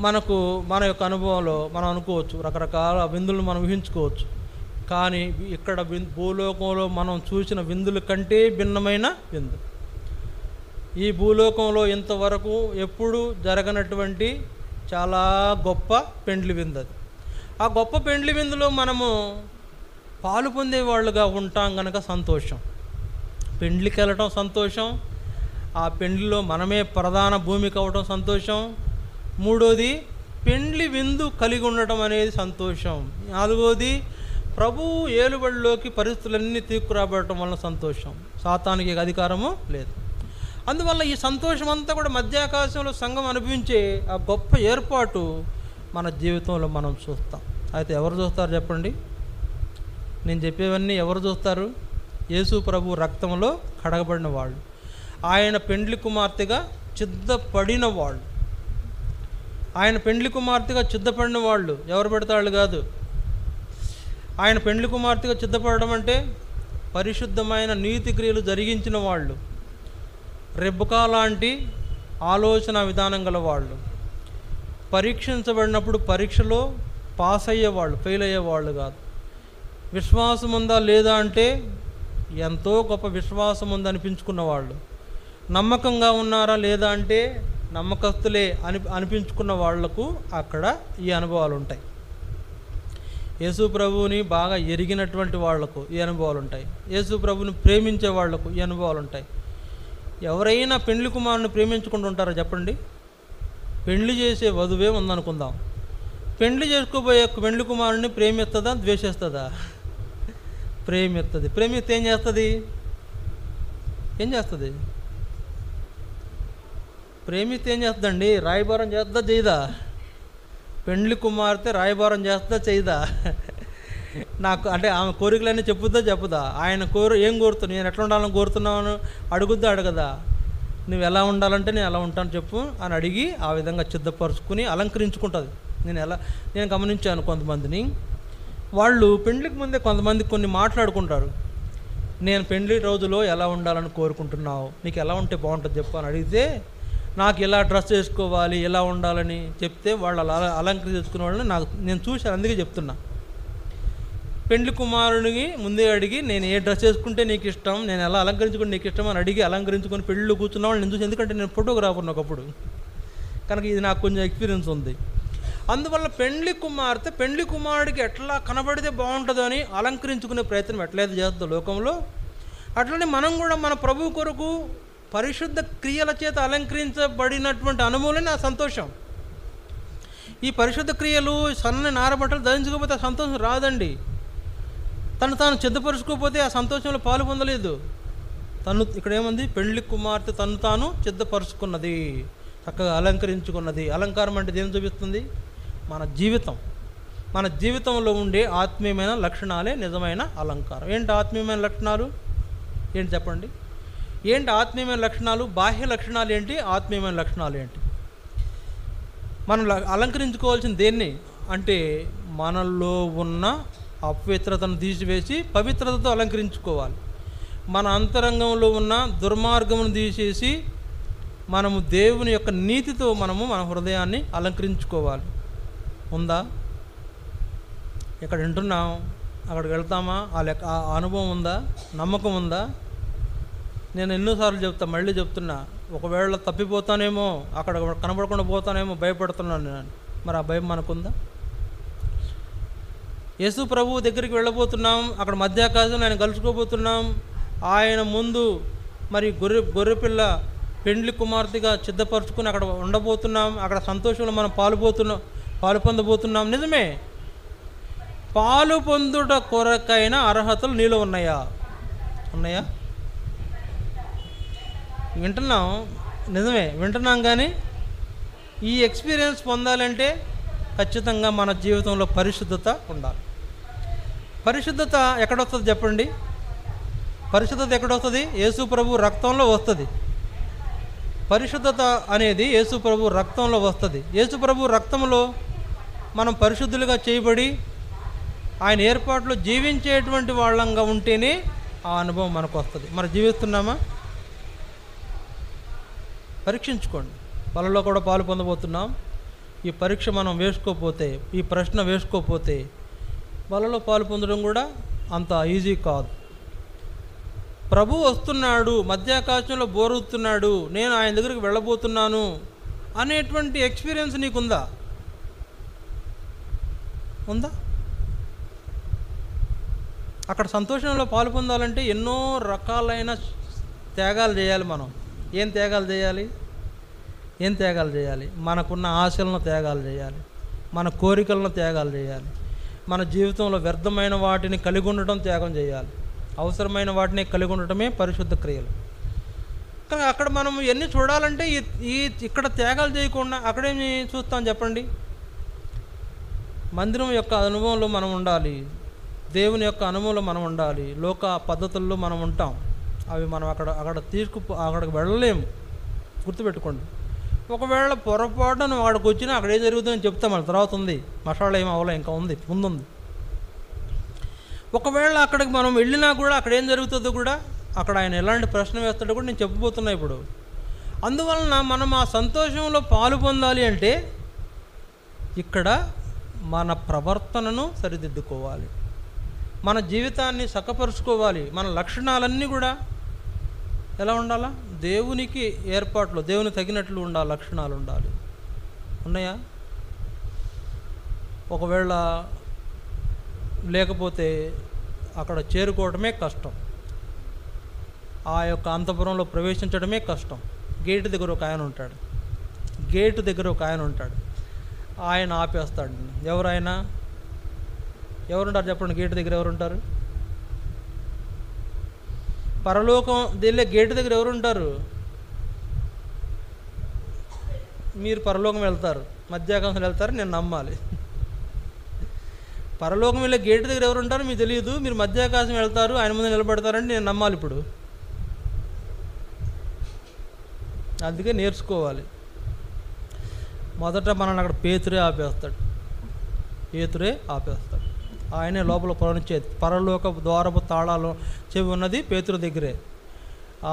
మన యొక్క అనుభవంలో మనం అనుకోవచ్చు, రకరకాల విందులను మనం ఊహించుకోవచ్చు. కానీ ఇక్కడ భూలోకంలో మనం చూసిన విందుల కంటే భిన్నమైన విందు. ఈ భూలోకంలో ఇంతవరకు ఎప్పుడు జరగనటువంటి చాలా గొప్ప పెండ్లి విందు అది. ఆ గొప్ప పెండ్లి విందులో మనము పాలు పొందేవాళ్ళుగా ఉంటాం కనుక సంతోషం. పెండ్లికి వెళ్ళటం సంతోషం, ఆ పెండ్లిలో మనమే ప్రధాన భూమిక అవ్వటం సంతోషం. మూడోది పెండ్లి విందు కలిగి ఉండటం అనేది సంతోషం. నాలుగోది ప్రభువు ఏలుబడిలోకి పరిస్థితులన్నీ తీసుకురాబడటం వలన సంతోషం. సాతానికి అధికారము లేదు. అందువల్ల ఈ సంతోషం అంతా కూడా మధ్యాకాశంలో సంఘం అనుభవించే ఆ గొప్ప ఏర్పాటు మన జీవితంలో మనం చూస్తాం. అయితే ఎవరు చూస్తారు చెప్పండి? నేను చెప్పేవన్నీ ఎవరు చూస్తారు? యేసు ప్రభు రక్తంలో కడగబడిన వాళ్ళు, ఆయన పెండ్లి కుమార్తెగా సిద్ధపడిన వాళ్ళు. ఆయన పెండ్లి కుమార్తెగా సిద్ధపడిన వాళ్ళు ఎవరు పెడతాళ్ళు కాదు. ఆయన పెండ్లి కుమార్తెగా సిద్ధపడడం అంటే పరిశుద్ధమైన నీతి క్రియలు జరిగించిన వాళ్ళు, రెబ్బకా లాంటి ఆలోచన విధానం గల వాళ్ళు, పరీక్షించబడినప్పుడు పరీక్షలో పాస్ అయ్యేవాళ్ళు, ఫెయిల్ అయ్యేవాళ్ళు కాదు. విశ్వాసం ఉందా లేదా అంటే ఎంతో గొప్ప విశ్వాసం ఉందనిపించుకున్న వాళ్ళు, నమ్మకంగా ఉన్నారా లేదా అంటే నమ్మకస్తులే అనిపించుకున్న వాళ్లకు అక్కడ ఈ అనుభవాలు ఉంటాయి. యేసు ప్రభువుని బాగా ఎరిగినటువంటి వాళ్లకు ఈ అనుభవాలు ఉంటాయి. యేసు ప్రభువుని ప్రేమించే వాళ్లకు ఈ అనుభవాలు ఉంటాయి. ఎవరైనా పెండ్లి కుమారుని ప్రేమించుకుంటూ ఉంటారా చెప్పండి? పెండ్లి చేసే వధువే ఉందనుకుందాం, పెండ్లి చేసుకోబోయే పెండ్లి కుమారుని ప్రేమిస్తుందా ద్వేషిస్తుందా? ప్రేమిస్తుంది. ప్రేమిస్తే ఏం చేస్తుంది? ప్రేమిస్తే ఏం చేస్తుందండి? రాయబారం చేస్తుందా చేయదా? పెండ్లి కుమార్తె రాయబారం చేస్తుందా చేయదా? నాకు అంటే ఆమె కోరికలన్నీ చెప్పుదా, ఆయన ఏం కోరుతున్నావు, నేను ఎట్లా ఉండాలని కోరుతున్నాను అడుగుద్దా అడగదా? నువ్వు ఎలా ఉండాలంటే నేను ఎలా ఉంటాను చెప్పు అని అడిగి ఆ విధంగా సిద్ధపరుచుకుని అలంకరించుకుంటుంది. నేను గమనించాను కొంతమందిని, వాళ్ళు పెండ్లికి ముందే కొంతమంది కొన్ని మాట్లాడుకుంటారు. నేను పెండ్లి రోజులో ఎలా ఉండాలని కోరుకుంటున్నావు, నీకు ఎలా ఉంటే బాగుంటుంది చెప్పు అని అడిగితే, నాకు ఇలా డ్రెస్ వేసుకోవాలి ఎలా ఉండాలని చెప్తే వాళ్ళు అలా అలంకరించుకునే వాళ్ళని నేను చూశాను. అందుకే చెప్తున్నా, పెండ్లి కుమారుడికి ముందే అడిగి నేను ఏ డ్రెస్ వేసుకుంటే నీకు ఇష్టం, నేను ఎలా అలంకరించుకుంటే నీకు ఇష్టం అని అడిగి అలంకరించుకొని పెళ్ళిలో కూర్చున్న వాళ్ళు నేను చూసి, ఎందుకంటే నేను ఫోటోగ్రాఫర్ని ఒకప్పుడు కనుక ఇది నాకు కొంచెం ఎక్స్పీరియన్స్ ఉంది. అందువల్ల పెండ్లి కుమారుడికి ఎట్లా కనబడితే బాగుంటుందో అని అలంకరించుకునే ప్రయత్నం ఎట్లయితే చేస్తుందో లోకంలో, అట్లనే మనం కూడా మన ప్రభువు కొరకు పరిశుద్ధ క్రియల చేత అలంకరించబడినటువంటి అనుభవమే నా సంతోషం. ఈ పరిశుద్ధ క్రియలు సన్న నారబట్టలు ధరించకపోతే ఆ సంతోషం రాదండి. తను తాను సిద్ధపరుచుకోకపోతే ఆ సంతోషంలో పాలు పొందలేదు. ఇక్కడ ఏముంది, పెండ్లి కుమార్తె తను తాను సిద్ధపరుచుకున్నది, చక్కగా అలంకరించుకున్నది. అలంకారం అంటే దేని చూపిస్తుంది? మన జీవితంలో ఉండే ఆత్మీయమైన లక్షణాలే నిజమైన అలంకారం. ఏంటి ఆత్మీయమైన లక్షణాలు ఏంటి చెప్పండి? ఏంటి ఆత్మీయమైన లక్షణాలు? బాహ్య లక్షణాలు ఏంటి, ఆత్మీయమైన లక్షణాలు ఏంటి? మనం అలంకరించుకోవాల్సిన దేన్ని అంటే మనలో ఉన్న అపవిత్రతను తీసివేసి పవిత్రతతో అలంకరించుకోవాలి. మన అంతరంగంలో ఉన్న దుర్మార్గమును తీసేసి మనము దేవుని యొక్క నీతితో మన హృదయాన్ని అలంకరించుకోవాలి. ఉందా? ఇక్కడ వింటున్నాం, అక్కడికి వెళ్తామా? ఆ అనుభవం ఉందా? నమ్మకం ఉందా? నేను ఎన్నోసార్లు మళ్ళీ చెప్తున్నా, ఒకవేళ తప్పిపోతానేమో, అక్కడ కనబడకుండా పోతానేమో భయపడుతున్నాను నేను. మరి ఆ భయం మనకుందా? యేసు ప్రభువు దగ్గరికి వెళ్ళబోతున్నాం, అక్కడ మధ్యాకాశంలో ఆయన కలుసుకోబోతున్నాం. ఆయన ముందు మరి గొర్రెపిల్ల పెండ్లి కుమార్తెగా సిద్ధపరచుకుని అక్కడ ఉండబోతున్నాం. అక్కడ సంతోషంలో మనం పాలు పొందబోతున్నాం. నిజమే, పాలు పొందుట కొరకైన అర్హతలు నీలో ఉన్నాయా? వింటున్నాం, నిజమే వింటున్నాం. కానీ ఈ ఎక్స్పీరియన్స్ పొందాలంటే ఖచ్చితంగా మన జీవితంలో పరిశుద్ధత ఉండాలి. పరిశుద్ధత ఎక్కడొస్తుంది చెప్పండి? పరిశుద్ధత ఎక్కడొస్తుంది? యేసు ప్రభు రక్తంలో వస్తుంది. పరిశుద్ధత అనేది యేసు ప్రభు రక్తంలో వస్తుంది. యేసు ప్రభు రక్తంలో మనం పరిశుద్ధులుగా చేయబడి ఆయన ఏర్పాట్లో జీవించేటువంటి వాళ్ళంగా ఉంటేనే ఆ అనుభవం మనకు వస్తుంది. మనం జీవిస్తున్నామా? పరీక్షించుకోండి. వాళ్ళలో కూడా పాలు పొందబోతున్నాం. ఈ పరీక్ష మనం వేసుకోకపోతే, ఈ ప్రశ్న వేసుకోకపోతే వాళ్ళలో పాలు పొందడం కూడా అంత ఈజీ కాదు. ప్రభు వస్తున్నాడు, మధ్యాకాశంలో బోరుతున్నాడు, నేను ఆయన దగ్గరికి వెళ్ళబోతున్నాను అనేటువంటి ఎక్స్పీరియన్స్ నీకుందా? అక్కడ సంతోషంలో పాలు పొందాలంటే ఎన్నో రకాలైన త్యాగాలు చేయాలి. మనం ఏం త్యాగాలు చేయాలి? మనకున్న ఆశలను త్యాగాలు చేయాలి, మన కోరికలను త్యాగాలు చేయాలి, మన జీవితంలో వ్యర్థమైన వాటిని కలిగి ఉండటం త్యాగం చేయాలి, అవసరమైన వాటిని కలిగి ఉండటమే పరిశుద్ధ క్రియలు. కానీ అక్కడ మనం ఎన్ని చూడాలంటే ఇక్కడ త్యాగాలు చేయకుండా అక్కడేమి చూస్తాం చెప్పండి? మందిరం యొక్క అనుభవంలో మనం ఉండాలి, దేవుని యొక్క అనుభవంలో మనం ఉండాలి, లోక పద్ధతుల్లో మనం ఉంటాం. అవి మనం అక్కడికి వెళ్ళలేము. గుర్తుపెట్టుకోండి. ఒకవేళ పొరపాటున వాడికి వచ్చినా అక్కడ ఏం జరుగుతుందని చెప్తాం. మన తర్వాత ఉంది, మసాలా ఏం అవ్వలే, ఇంకా ఉంది, ముందుంది. ఒకవేళ అక్కడికి మనం వెళ్ళినా కూడా అక్కడ ఏం జరుగుతుందో కూడా, అక్కడ ఆయన ఎలాంటి ప్రశ్న వేస్తాడో కూడా నేను చెప్పబోతున్నా ఇప్పుడు. అందువలన మనం ఆ సంతోషంలో పాలు పొందాలి అంటే ఇక్కడ మన ప్రవర్తనను సరిదిద్దుకోవాలి, మన జీవితాన్ని చక్కపరుచుకోవాలి. మన లక్షణాలన్నీ కూడా ఎలా ఉండాలా? దేవునికి ఏర్పాట్లు, దేవునికి తగినట్లు ఉండాలి, లక్షణాలు ఉండాలి. ఉన్నాయా? ఒకవేళ లేకపోతే అక్కడ చేరుకోవడమే కష్టం, ఆ యొక్క అంతఃపురంలో ప్రవేశించడమే కష్టం. గేటు దగ్గర ఒక ఆయన ఉంటాడు, ఆయన ఆపేస్తాడు. ఎవరుంటారు చెప్పండి? గేటు దగ్గర ఎవరుంటారు? పరలోకం వెళ్ళే గేటు దగ్గర ఎవరుంటారు? మీరు పరలోకం వెళ్తారు, మధ్యాకాశంలో వెళ్తారు, నేను నమ్మాలి. పరలోకం వెళ్ళే గేటు దగ్గర ఎవరు ఉంటారో మీకు తెలియదు, మీరు మధ్యాకాశం వెళ్తారు, ఆయన ముందు నిలబడతారంటే నేను నమ్మాలి ఇప్పుడు. అందుకే నేర్చుకోవాలి. మొదట మనల్ని అక్కడ పేతురే ఆపేస్తాడు. ఆయనే లోపల ప్రవహించేది. పరలోక ద్వారపు తాళాలు చెవి ఉన్నది పేతురు దగ్గరే. ఆ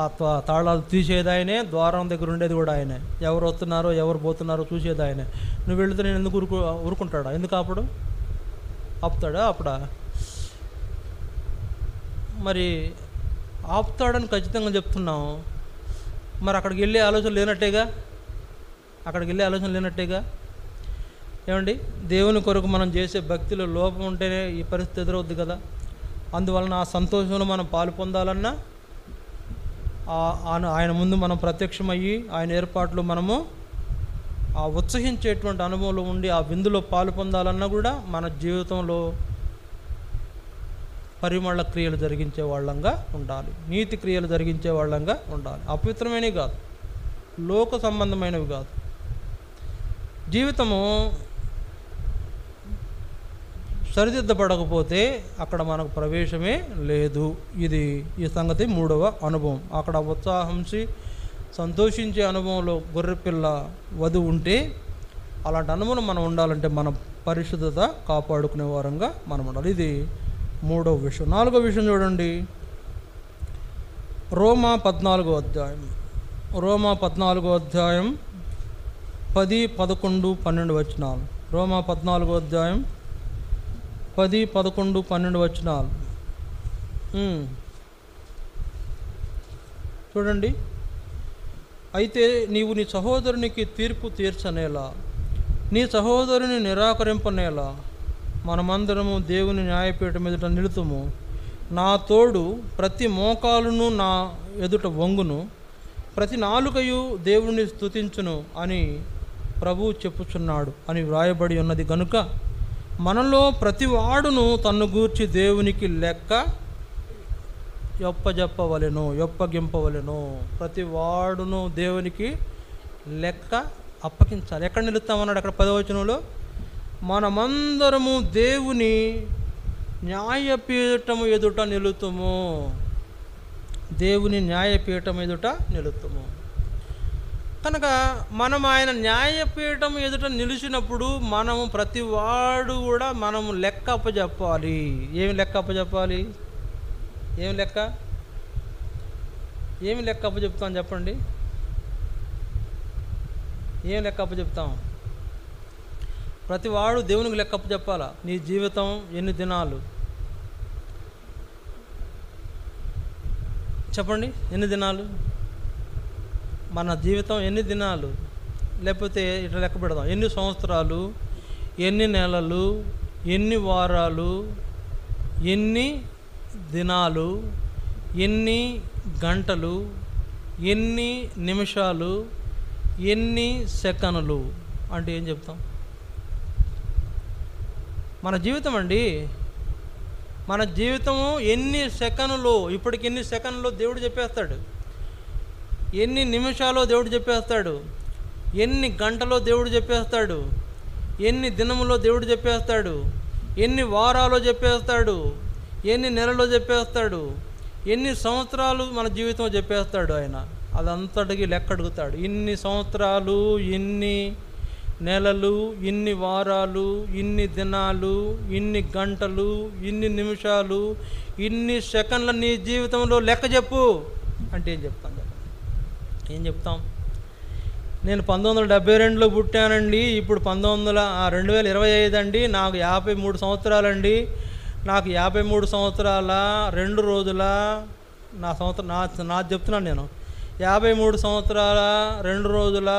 తాళాలు తీసేది ఆయనే, ద్వారం దగ్గర ఉండేది కూడా ఆయనే. ఎవరు వస్తున్నారో ఎవరు పోతున్నారో చూసేది ఆయనే. నువ్వు వెళితే నేను ఎందుకు ఊరుకుంటాడా? ఎందుకు ఆపుతాడా? అప్పుడా మరి ఆపుతాడని ఖచ్చితంగా చెప్తున్నాం. మరి అక్కడికి వెళ్ళే ఆలోచన లేనట్టేగా. ఏమండి, దేవుని కొరకు మనం చేసే భక్తిలో లోపం ఉంటేనే ఈ పరిస్థితి ఎదురవుద్ది కదా. అందువలన ఆ సంతోషంలో మనం పాలు పొందాలన్నా ఆయన ముందు మనం ప్రత్యక్షమయ్యి ఆయన ఏర్పాట్లు మనము ఆ ఉత్సహించేటువంటి అనుభవంలో ఉండి ఆ విందులో పాలు పొందాలన్నా కూడా మన జీవితంలో పరిమళ క్రియలు జరిగించే వాళ్ళంగా ఉండాలి, నీతి క్రియలు జరిగించే వాళ్ళంగా ఉండాలి. అపవిత్రమైనవి కాదు, లోక సంబంధమైనవి కాదు. జీవితము సరిదిద్దపడకపోతే అక్కడ మనకు ప్రవేశమే లేదు. ఈ సంగతి 3వ అనుభవం. అక్కడ ఉత్సాహించి సంతోషించే అనుభవంలో గొర్రెపిల్ల వధువు ఉంటే అలాంటి అనుభవం మనం ఉండాలంటే మన పరిశుద్ధత కాపాడుకునే వారంగా మనం ఉండాలి. ఇది 3వ విషయం. 4వ విషయం చూడండి, రోమా 14వ అధ్యాయం 10, 11, 12 వచనాలు. రోమా 14వ అధ్యాయం 10, 11, 12 వచనాలు చూడండి. అయితే నీవు నీ సహోదరునికి తీర్పు తీర్చనేలా, నీ సహోదరుని నిరాకరింపనేలా మనమందరము దేవుని న్యాయపీఠం ఎదుట నిలుతుము. నా తోడు ప్రతి మోకాలును నా ఎదుట వంగును, ప్రతి నాలుకయు దేవుని స్తుతించును అని ప్రభువు చెప్పుచున్నాడు అని వ్రాయబడి ఉన్నది గనుక మనలో ప్రతి వాడును తన్ను గూర్చి దేవునికి లెక్క ఒప్పగింపవలెను. ప్రతి వాడును దేవునికి లెక్క అప్పగించాలి. ఎక్కడ నిలుస్తామన్నాడు? అక్కడ 10వ వచనంలో మనమందరము దేవుని న్యాయపీఠము ఎదుట నిలుతుము. కనుక మనం ఆయన న్యాయపీఠం ఎదుట నిలిచినప్పుడు మనము ప్రతి వాడు కూడా మనము లెక్క అప్పచెప్పాలి. ఏమి లెక్క అప్పచెప్పాలి? ఏమి లెక్క అప్పచెప్తాం చెప్పండి? ఏం లెక్క అప్పచెప్తాం? ప్రతి వాడు దేవునికి లెక్క అప్పచెప్పాలా. నీ జీవితం ఎన్ని దినాలు చెప్పండి? ఎన్ని దినాలు? మన జీవితం ఎన్ని దినాలు? లేకపోతే ఇట్లా లెక్క పెడదాం, ఎన్ని సంవత్సరాలు, ఎన్ని నెలలు, ఎన్ని వారాలు, ఎన్ని దినాలు, ఎన్ని గంటలు, ఎన్ని నిమిషాలు, ఎన్ని సెకన్లు అంటే ఏం చెప్తాం? మన జీవితం అండి, మన జీవితము ఎన్ని సెకన్లు, ఇప్పటికి ఎన్ని సెకన్లు దేవుడు చెప్పేస్తాడు, ఎన్ని నిమిషాలో దేవుడు చెప్పేస్తాడు, ఎన్ని గంటలో దేవుడు చెప్పేస్తాడు, ఎన్ని దినములో దేవుడు చెప్పేస్తాడు, ఎన్ని వారాలో చెప్పేస్తాడు, ఎన్ని నెలలో చెప్పేస్తాడు, ఎన్ని సంవత్సరాలు మన జీవితం చెప్పేస్తాడు. ఆయన అదంతటికి లెక్క అడుగుతాడు. ఇన్ని సంవత్సరాలు, ఇన్ని నెలలు, ఇన్ని వారాలు, ఇన్ని దినాలు, ఇన్ని గంటలు, ఇన్ని నిమిషాలు, ఇన్ని సెకండ్ల నీ జీవితంలో లెక్క చెప్పు అంటే ఏం చెప్తాం? ఏం చెప్తాం? నేను 1972లో పుట్టానండి, ఇప్పుడు 2025 అండి, నాకు 53 సంవత్సరాలండి, నాకు 53 సంవత్సరాల 2 రోజుల నా చెప్తున్నాను నేను, 53 సంవత్సరాల 2 రోజుల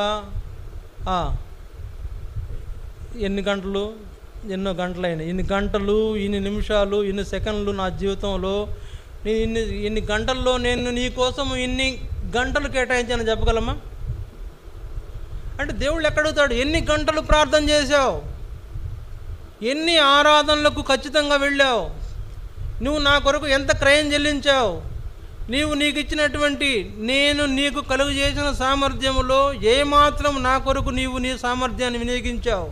ఎన్ని గంటలు, ఎన్నో గంటలైనాయి, ఇన్ని గంటలు, ఇన్ని నిమిషాలు, ఇన్ని సెకండ్లు నా జీవితంలో, ఇన్ని గంటల్లో నేను నీ కోసం ఇన్ని గంటలు కేటాయించాను చెప్పగలమా? అంటే దేవుళ్ళు ఎక్కడుగుతాడు? ఎన్ని గంటలు ప్రార్థన చేశావు, ఎన్ని ఆరాధనలకు ఖచ్చితంగా వెళ్ళావు, నువ్వు నా కొరకు ఎంత క్రయం చెల్లించావు, నీకు ఇచ్చినటువంటి నేను నీకు కలుగు చేసిన సామర్థ్యంలో ఏమాత్రం నా కొరకు నీవు నీ సామర్థ్యాన్ని వినియోగించావు,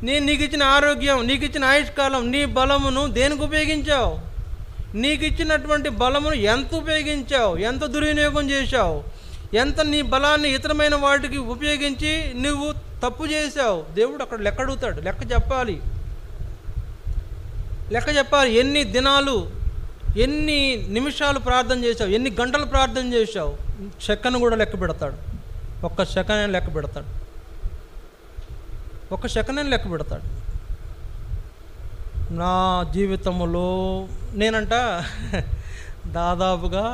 నేను నీకు ఇచ్చిన ఆరోగ్యం, నీకు ఇచ్చిన ఆయుష్కాలం, నీ బలమును దేనికి ఉపయోగించావు? నీకు ఇచ్చినటువంటి బలమును ఎంత ఉపయోగించావు? ఎంత దుర్వినియోగం చేశావు? ఎంత నీ బలాన్ని ఇతరమైన వాటికి ఉపయోగించి నువ్వు తప్పు చేశావు? దేవుడు అక్కడ లెక్క అడుగుతాడు. లెక్క చెప్పాలి. ఎన్ని దినాలు, ఎన్ని నిమిషాలు ప్రార్థన చేశావు, ఎన్ని గంటలు ప్రార్థన చేశావు? సెకను కూడా లెక్క పెడతాడు. ఒక్క సెకనే లెక్క పెడతాడు. నా జీవితంలో నేనంట దాదాపుగా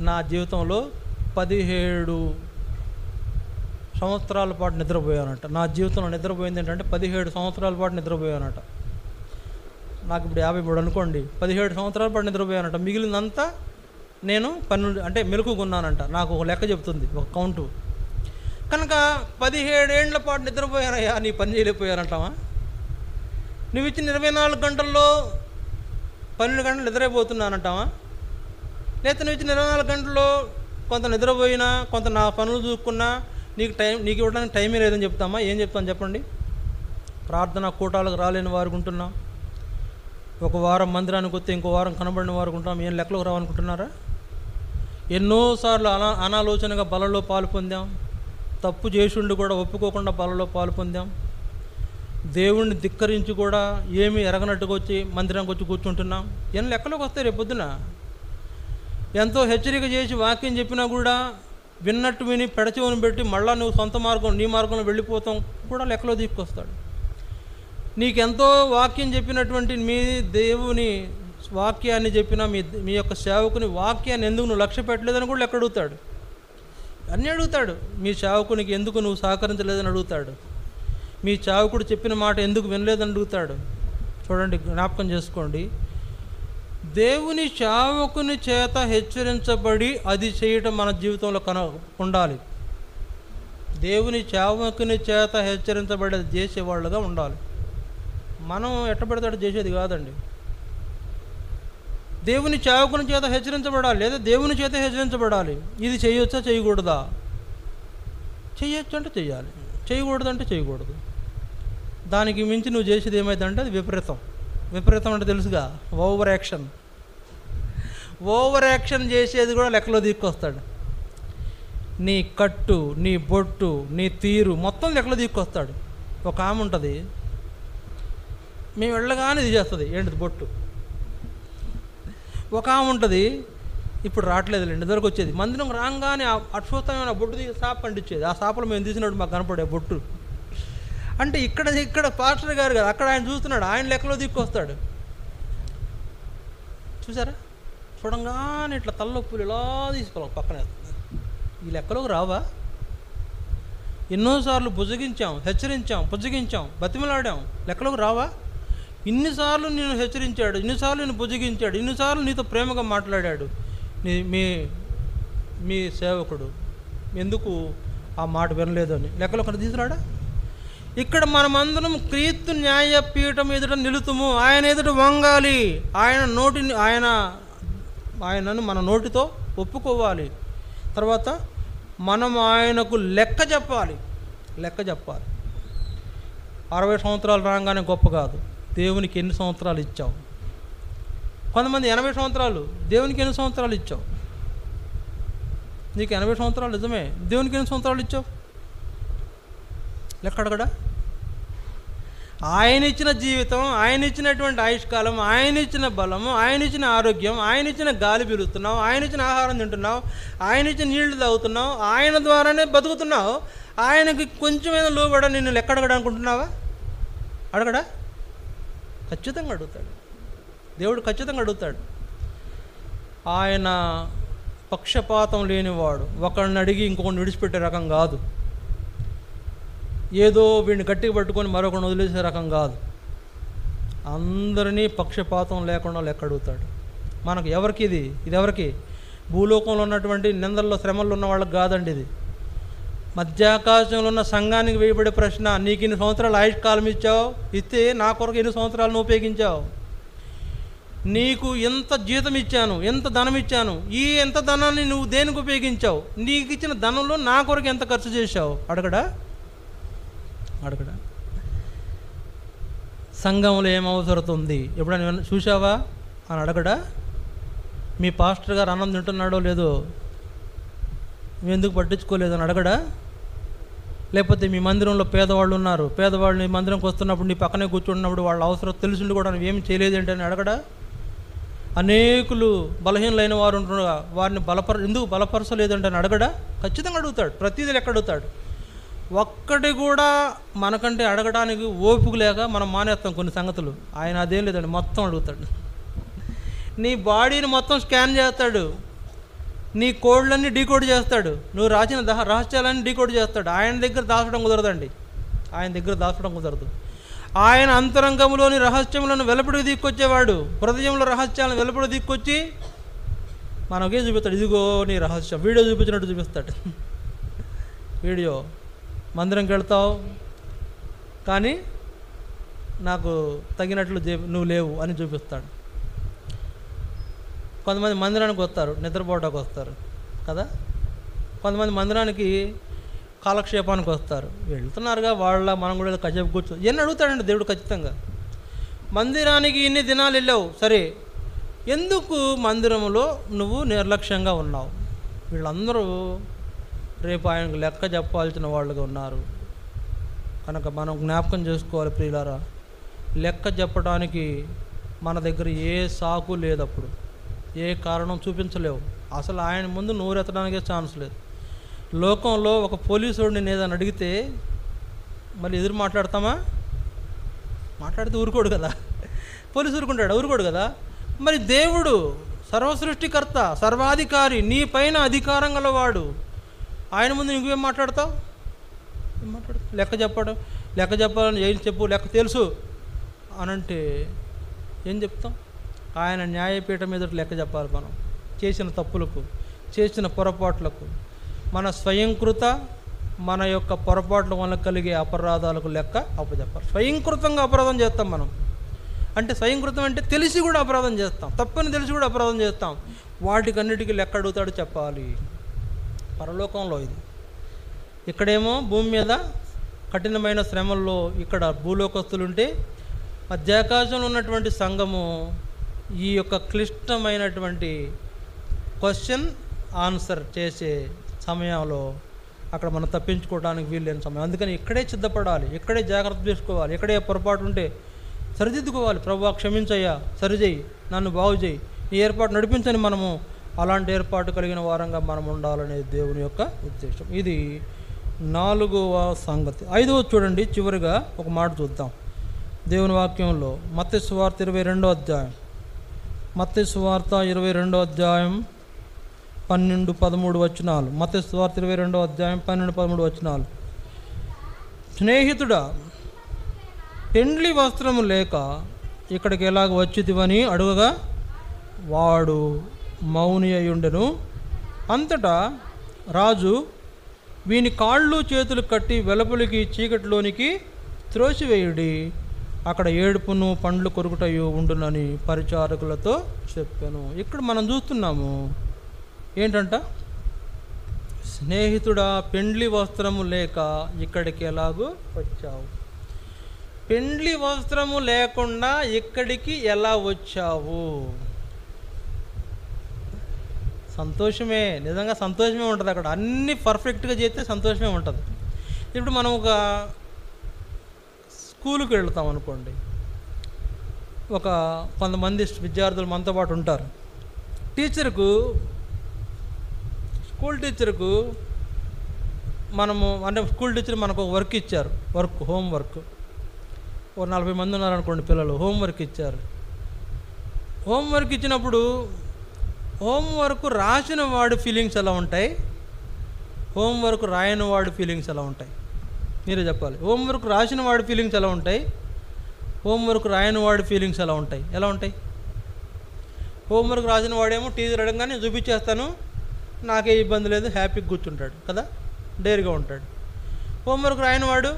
నా జీవితంలో 17 సంవత్సరాల పాటు నిద్రపోయానంట. నా జీవితంలో నిద్రపోయింది ఏంటంటే 17 సంవత్సరాల పాటు నిద్రపోయానట. నాకు ఇప్పుడు 53 అనుకోండి. 17 సంవత్సరాల పాటు నిద్రపోయానట. మిగిలినంతా నేను అంటే మెలకుకున్నానంట. నాకు ఒక లెక్క చెప్తుంది, ఒక కౌంటు. కనుక 17 ఏళ్ల పాటు నిద్రపోయానయ్యా, నీ పని చేయలేకపోయానంటావా? నువ్వు ఇచ్చిన 24 గంటల్లో 12 గంటలు నిద్రైపోతున్నానంటావా? లేకపోతే నువ్వు ఇచ్చిన 24 గంటల్లో కొంత నిద్రపోయినా, కొంత నా పనులు చూసుకున్నా నీకు ఇవ్వడానికి టైమే లేదని చెప్తామా? ఏం చెప్తాను చెప్పండి? ప్రార్థన కూటాలకు రాలేని వారికి ఉంటున్నాం. ఒక వారం మందిరానికి వస్తే ఇంకో వారం కనబడిన వారికి ఉంటాం. ఏం లెక్కలకు రావనుకుంటున్నారా? ఎన్నోసార్లు అనాలోచనగా బలలో పాలు పొందాం. తప్పు చేసుండి కూడా ఒప్పుకోకుండా బలలో పాలు పొందాం. దేవుణ్ణి ధిక్కరించి కూడా ఏమీ ఎరగనట్టుగా వచ్చి మందిరానికి వచ్చి కూర్చుంటున్నాం. ఏం లెక్కలోకి వస్తాయి రేపు పొద్దున? ఎంతో హెచ్చరిక చేసి వాక్యం చెప్పినా కూడా విన్నట్టు విని పెడచెవుని పెట్టి మళ్ళా నువ్వు సొంత మార్గం, నీ మార్గంలో వెళ్ళిపోతాం కూడా లెక్కలో తీసుకొస్తాడు. నీకెంతో వాక్యం చెప్పినటువంటి మీ దేవుని వాక్యాన్ని చెప్పిన మీ యొక్క సేవకుని వాక్యాన్ని ఎందుకు నువ్వు లక్ష్య పెట్టలేదని కూడా లెక్క అడుగుతాడు. అన్నీ అడుగుతాడు. మీ సేవకునికి ఎందుకు నువ్వు సహకరించలేదని అడుగుతాడు. మీ సేవకుడు చెప్పిన మాట ఎందుకు వినలేదని అడుగుతాడు. చూడండి, జ్ఞాపకం చేసుకోండి. దేవుని సేవకుని చేత హెచ్చరించబడి అది చేయటం మన జీవితంలో ఉండాలి. దేవుని సేవకుని చేత హెచ్చరించబడి అది చేసేవాళ్ళుగా ఉండాలి. మనం ఎట్టబడతాడు చేసేది కాదండి. దేవుని సేవకుని చేత హెచ్చరించబడాలి, లేదా దేవుని చేత హెచ్చరించబడాలి. ఇది చేయొచ్చా చేయకూడదా? చేయొచ్చు అంటే చెయ్యాలి, చేయకూడదు అంటే చేయకూడదు. దానికి మించి నువ్వు చేసేది ఏమైందంటే అది విపరీతం. విపరీతం అంటే తెలుసుగా, ఓవర్ యాక్షన్ చేసేది కూడా లెక్కలో తీసుకొస్తాడు. నీ కట్టు, నీ బొట్టు, నీ తీరు మొత్తం లెక్కలో తీసుకొస్తాడు. ఒక ఆమె ఉంటుంది, మేము వెళ్ళగానే ఇది చేస్తుంది. ఏంటిది? బొట్టు. ఒక ఆమె ఉంటుంది, ఇప్పుడు రావట్లేదులేండి, ఇద్దరికి వచ్చేది. మందిరం రాగానే అక్షోత్తమైన బొట్టు తీసి సాప పండించేది. ఆ సాపలు మేము తీసినప్పుడు మాకు కనపడే బొట్టు. అంటే ఇక్కడ పాస్టర్ గారు కదా, అక్కడ ఆయన చూస్తున్నాడు, ఆయన లెక్కలో దిక్కొస్తాడు. చూసారా? చూడంగానే ఇట్లా తలనొప్పులు ఇలా తీసుకోవాలి పక్కన. ఈ లెక్కలోకి రావా? ఎన్నోసార్లు బుజ్జగించాం, హెచ్చరించాం, బతిమలాడాం, లెక్కలోకి రావా? ఇన్నిసార్లు నేను హెచ్చరించాడు, ఇన్నిసార్లు నేను బుజ్జగించాడు, ఇన్నిసార్లు నీతో ప్రేమగా మాట్లాడాడు మీ సేవకుడు, ఎందుకు ఆ మాట వినలేదు అని లెక్కలో ఒకటి తీసుకురాడా? ఇక్కడ మనమందరం క్రీస్తు న్యాయపీఠం ఎదుట నిలుతుము, ఆయన ఎదుట వంగాలి, ఆయనను మన నోటితో ఒప్పుకోవాలి. తర్వాత మనం ఆయనకు లెక్క చెప్పాలి. 60 సంవత్సరాలు రాగానే గొప్ప కాదు. దేవునికి ఎన్ని సంవత్సరాలు ఇచ్చావు? కొంతమంది 80 సంవత్సరాలు, దేవునికి ఎన్ని సంవత్సరాలు ఇచ్చావు? నీకు 80 సంవత్సరాలు నిజమే, దేవునికి ఎన్ని సంవత్సరాలు ఇచ్చావు? లెక్క అడగడా? ఆయన ఇచ్చిన జీవితం, ఆయన ఇచ్చినటువంటి ఆయుష్కాలం, ఆయన ఇచ్చిన బలము, ఆయన ఇచ్చిన ఆరోగ్యం, ఆయన ఇచ్చిన గాలి పీలుస్తున్నావు, ఆయన ఇచ్చిన ఆహారం తింటున్నావు, ఆయన ఇచ్చిన నీళ్లు తాగుతున్నావు, ఆయన ద్వారానే బతుకుతున్నావు. ఆయనకి కొంచెమైనా లోబడ నిన్ను లెక్క అడగడా అనుకుంటున్నావా? అడగడా? ఖచ్చితంగా అడుగుతాడు. దేవుడు ఖచ్చితంగా అడుగుతాడు. ఆయన పక్షపాతం లేనివాడు. ఒకరిని అడిగి ఇంకొకరిని విడిచిపెట్టే రకం కాదు. ఏదో వీడిని గట్టిగా పట్టుకొని మరొకరిని వదిలేసే రకం కాదు. అందరినీ పక్షపాతం లేకుండా లెక్క అడుగుతాడు. మనకు ఎవరికి ఇది ఎవరికి? భూలోకంలో ఉన్నటువంటి నిందల్లో, శ్రమల్లో ఉన్న వాళ్ళకి కాదండి ఇది. మధ్యాకాశంలో ఉన్న సంఘానికి వేయబడే ప్రశ్న, నీకు ఎన్ని సంవత్సరాలు ఆయుష్కాలం ఇస్తే నా కొరకు ఎన్ని సంవత్సరాలను ఉపయోగించావు? నీకు ఎంత జీతం ఇచ్చాను, ఎంత ధనం ఇచ్చాను, ఎంత ధనాన్ని నువ్వు దేనికి ఉపయోగించావు? నీకు ఇచ్చిన ధనంలో నా కొరకు ఎంత ఖర్చు చేశావు? అడగడా? సంఘంలో ఏం అవసరం ఉంది ఎప్పుడైనా చూసావా అని అడగడా? మీ పాస్టర్ గారు అన్నం తింటున్నాడో లేదో ఎందుకు పట్టించుకోలేదని అడగడా? లేకపోతే మీ మందిరంలో పేదవాళ్ళు ఉన్నారు, పేదవాళ్ళు నీ మందిరంకి వస్తున్నప్పుడు నీ పక్కనే కూర్చున్నప్పుడు వాళ్ళ అవసరం తెలిసిండి కూడా ఏమి చేయలేదేంటి అని అడగడా? అనేకులు బలహీనలైన వారు ఉంటున్నారు, వారిని ఎందుకు బలపరచలేదంటే అని అడగడా? ఖచ్చితంగా అడుగుతాడు. ప్రతిదీ లెక్క అడుగుతాడు. ఒక్కటి కూడా మనకంటే అడగడానికి ఓపిక లేక మనం మానేస్తాం కొన్ని సంగతులు. ఆయన అదేం లేదండి, మొత్తం అడుగుతాడు. నీ బాడీని మొత్తం స్కాన్ చేస్తాడు, నీ కోడ్లన్నీ డీకోడ్ చేస్తాడు, నువ్వు రాసిన రహస్యాలన్నీ డీకోడ్ చేస్తాడు. ఆయన దగ్గర దాచడం కుదరదండి, ఆయన దగ్గర దాచడం కుదరదు. ఆయన అంతరంగంలోని రహస్యములను వెలుపడికి తీసుకొచ్చేవాడు. హృదయంలో రహస్యాలను వెలుపడికి తీసుకొచ్చి మనకే చూపిస్తాడు. ఇదిగో నీ రహస్యం, వీడియో చూపించినట్టు చూపిస్తాడు. వీడియో మందిరంకి వెళ్తావు కానీ నాకు తగినట్లు నువ్వు లేవు అని చూపిస్తాడు. కొంతమంది మందిరానికి వస్తారు, నిద్రపోవడానికి వస్తారు కదా. కొంతమంది మందిరానికి కాలక్షేపానికి వస్తారు, వెళ్తున్నారుగా వాళ్ళ మనం కూడా కాసేపు కూర్చో ఎన్ని అడుగుతాడండి దేవుడు ఖచ్చితంగా. మందిరానికి ఇన్ని దినాలు వెళ్ళావు సరే, ఎందుకు మందిరంలో నువ్వు నిర్లక్ష్యంగా ఉన్నావు? వీళ్ళందరూ రేపు ఆయనకు లెక్క చెప్పాల్సిన వాళ్ళుగా ఉన్నారు కనుక మనం జ్ఞాపకం చేసుకోవాలి ప్రియులారా. లెక్క చెప్పడానికి మన దగ్గర ఏ సాకు లేదు, అప్పుడు ఏ కారణం చూపించలేవు. అసలు ఆయన ముందు నోరెత్తడానికే ఛాన్స్ లేదు. లోకంలో ఒక పోలీసుడిని నేను ఏదైనా అడిగితే మళ్ళీ ఎదురు మాట్లాడతామా? మాట్లాడితే ఊరుకోడు కదా, పోలీసు ఊరుకోడు కదా. మరి దేవుడు సర్వసృష్టికర్త, సర్వాధికారి, నీ పైన అధికారం గలవాడు, ఆయన ముందు నువ్వేం మాట్లాడతావు? ఏం మాట్లాడతావు? లెక్క చెప్పాలని ఏం చెప్పు, లెక్క తెలుసు అనంటే ఏం చెప్తాం? ఆయన న్యాయపీఠం మీద లెక్క చెప్పాలి. మనం చేసిన తప్పులకు, చేసిన పొరపాట్లకు, మన స్వయంకృత మన యొక్క పొరపాట్ల వల్ల కలిగే అపరాధాలకు లెక్క అప్పచెప్పాలి. స్వయంకృతంగా అపరాధం చేస్తాం మనం. అంటే స్వయంకృతం అంటే తెలిసి కూడా అపరాధం చేస్తాం, తప్పని తెలిసి కూడా అపరాధం చేస్తాం. వాటికన్నిటికీ లెక్క అడుగుతాడు, చెప్పాలి. పరలోకంలో ఇది. ఇక్కడేమో భూమి మీద కఠినమైన శ్రమల్లో ఇక్కడ భూలోకస్తులుంటే, మధ్యాకాశంలో ఉన్నటువంటి సంఘము ఈ యొక్క క్లిష్టమైనటువంటి క్వశ్చన్ ఆన్సర్ చేసే సమయంలో అక్కడ మనం తప్పించుకోవడానికి వీల్లేని సమయం. అందుకని ఇక్కడే సిద్ధపడాలి, ఇక్కడే జాగ్రత్త తీసుకోవాలి, ఇక్కడే పొరపాటు ఉంటే సరిదిద్దుకోవాలి. ప్రభువా క్షమించయ్యా, సరిచేయి, నన్ను బాగు చేయి, ఈ ఏర్పాటు నడిపించని మనము అలాంటి ఏర్పాటు కలిగిన వారంగా మనం ఉండాలనే దేవుని యొక్క ఉద్దేశం. ఇది 4వ సంగతి. 5వ చూడండి, చివరిగా ఒక మాట చూద్దాం దేవుని వాక్యంలో. మత్తయి సువార్త 22వ అధ్యాయం, మత్తయి సువార్త 22వ అధ్యాయం 12-13 వచనాలు. మత్తయి సువార్త 22వ అధ్యాయం 12-13 వచనాలు. స్నేహితుడా, పెండ్లి వస్త్రము లేక ఇక్కడికి ఎలాగ వచ్చితివని అడుగగా వాడు మౌని అయ్యుండెను. అంతటా రాజు వీని కాళ్ళు చేతులు కట్టి వెలుపలికి చీకటిలోనికి త్రోసివేయుడి, అక్కడ ఏడుపును పండ్లు కొరుకుటయు ఉండునని పరిచారకులతో చెప్పాను. ఇక్కడ మనం చూస్తున్నాము ఏంటంట, స్నేహితుడా పెండ్లి వస్త్రము లేక ఇక్కడికి ఎలాగో వచ్చావు. పెండ్లి వస్త్రము లేకుండా ఇక్కడికి ఎలా వచ్చావు? సంతోషమే, నిజంగా సంతోషమే ఉంటుంది అక్కడ. అన్నీ పర్ఫెక్ట్గా చేస్తే సంతోషమే ఉంటుంది. ఇప్పుడు మనం ఒక స్కూల్కి వెళ్తాం అనుకోండి, కొంతమంది విద్యార్థులు మనతో పాటు ఉంటారు. స్కూల్ టీచర్కు మనము అంటే స్కూల్ టీచర్ మనకు ఒక వర్క్ ఇచ్చారు, హోంవర్క్. ఒక 40 మంది ఉన్నారనుకోండి పిల్లలు, హోంవర్క్ ఇచ్చారు. హోంవర్క్ ఇచ్చినప్పుడు హోంవర్క్ రాసిన వాడి ఫీలింగ్స్ ఎలా ఉంటాయి, హోంవర్క్ రాయని వాడి ఫీలింగ్స్ ఎలా ఉంటాయి? మీరే చెప్పాలి. హోంవర్క్ రాసిన వాడి ఫీలింగ్స్ ఎలా ఉంటాయి, హోంవర్క్ రాయని వాడి ఫీలింగ్స్ ఎలా ఉంటాయి? హోంవర్క్ రాసిన వాడేమో టీచర్ అడగగానే చూపించేస్తాను, నాకే ఇబ్బంది లేదు, హ్యాపీగా కూర్చుంటాడు కదా, డేర్గా ఉంటాడు. హోంవర్క్ రాయని వాడు,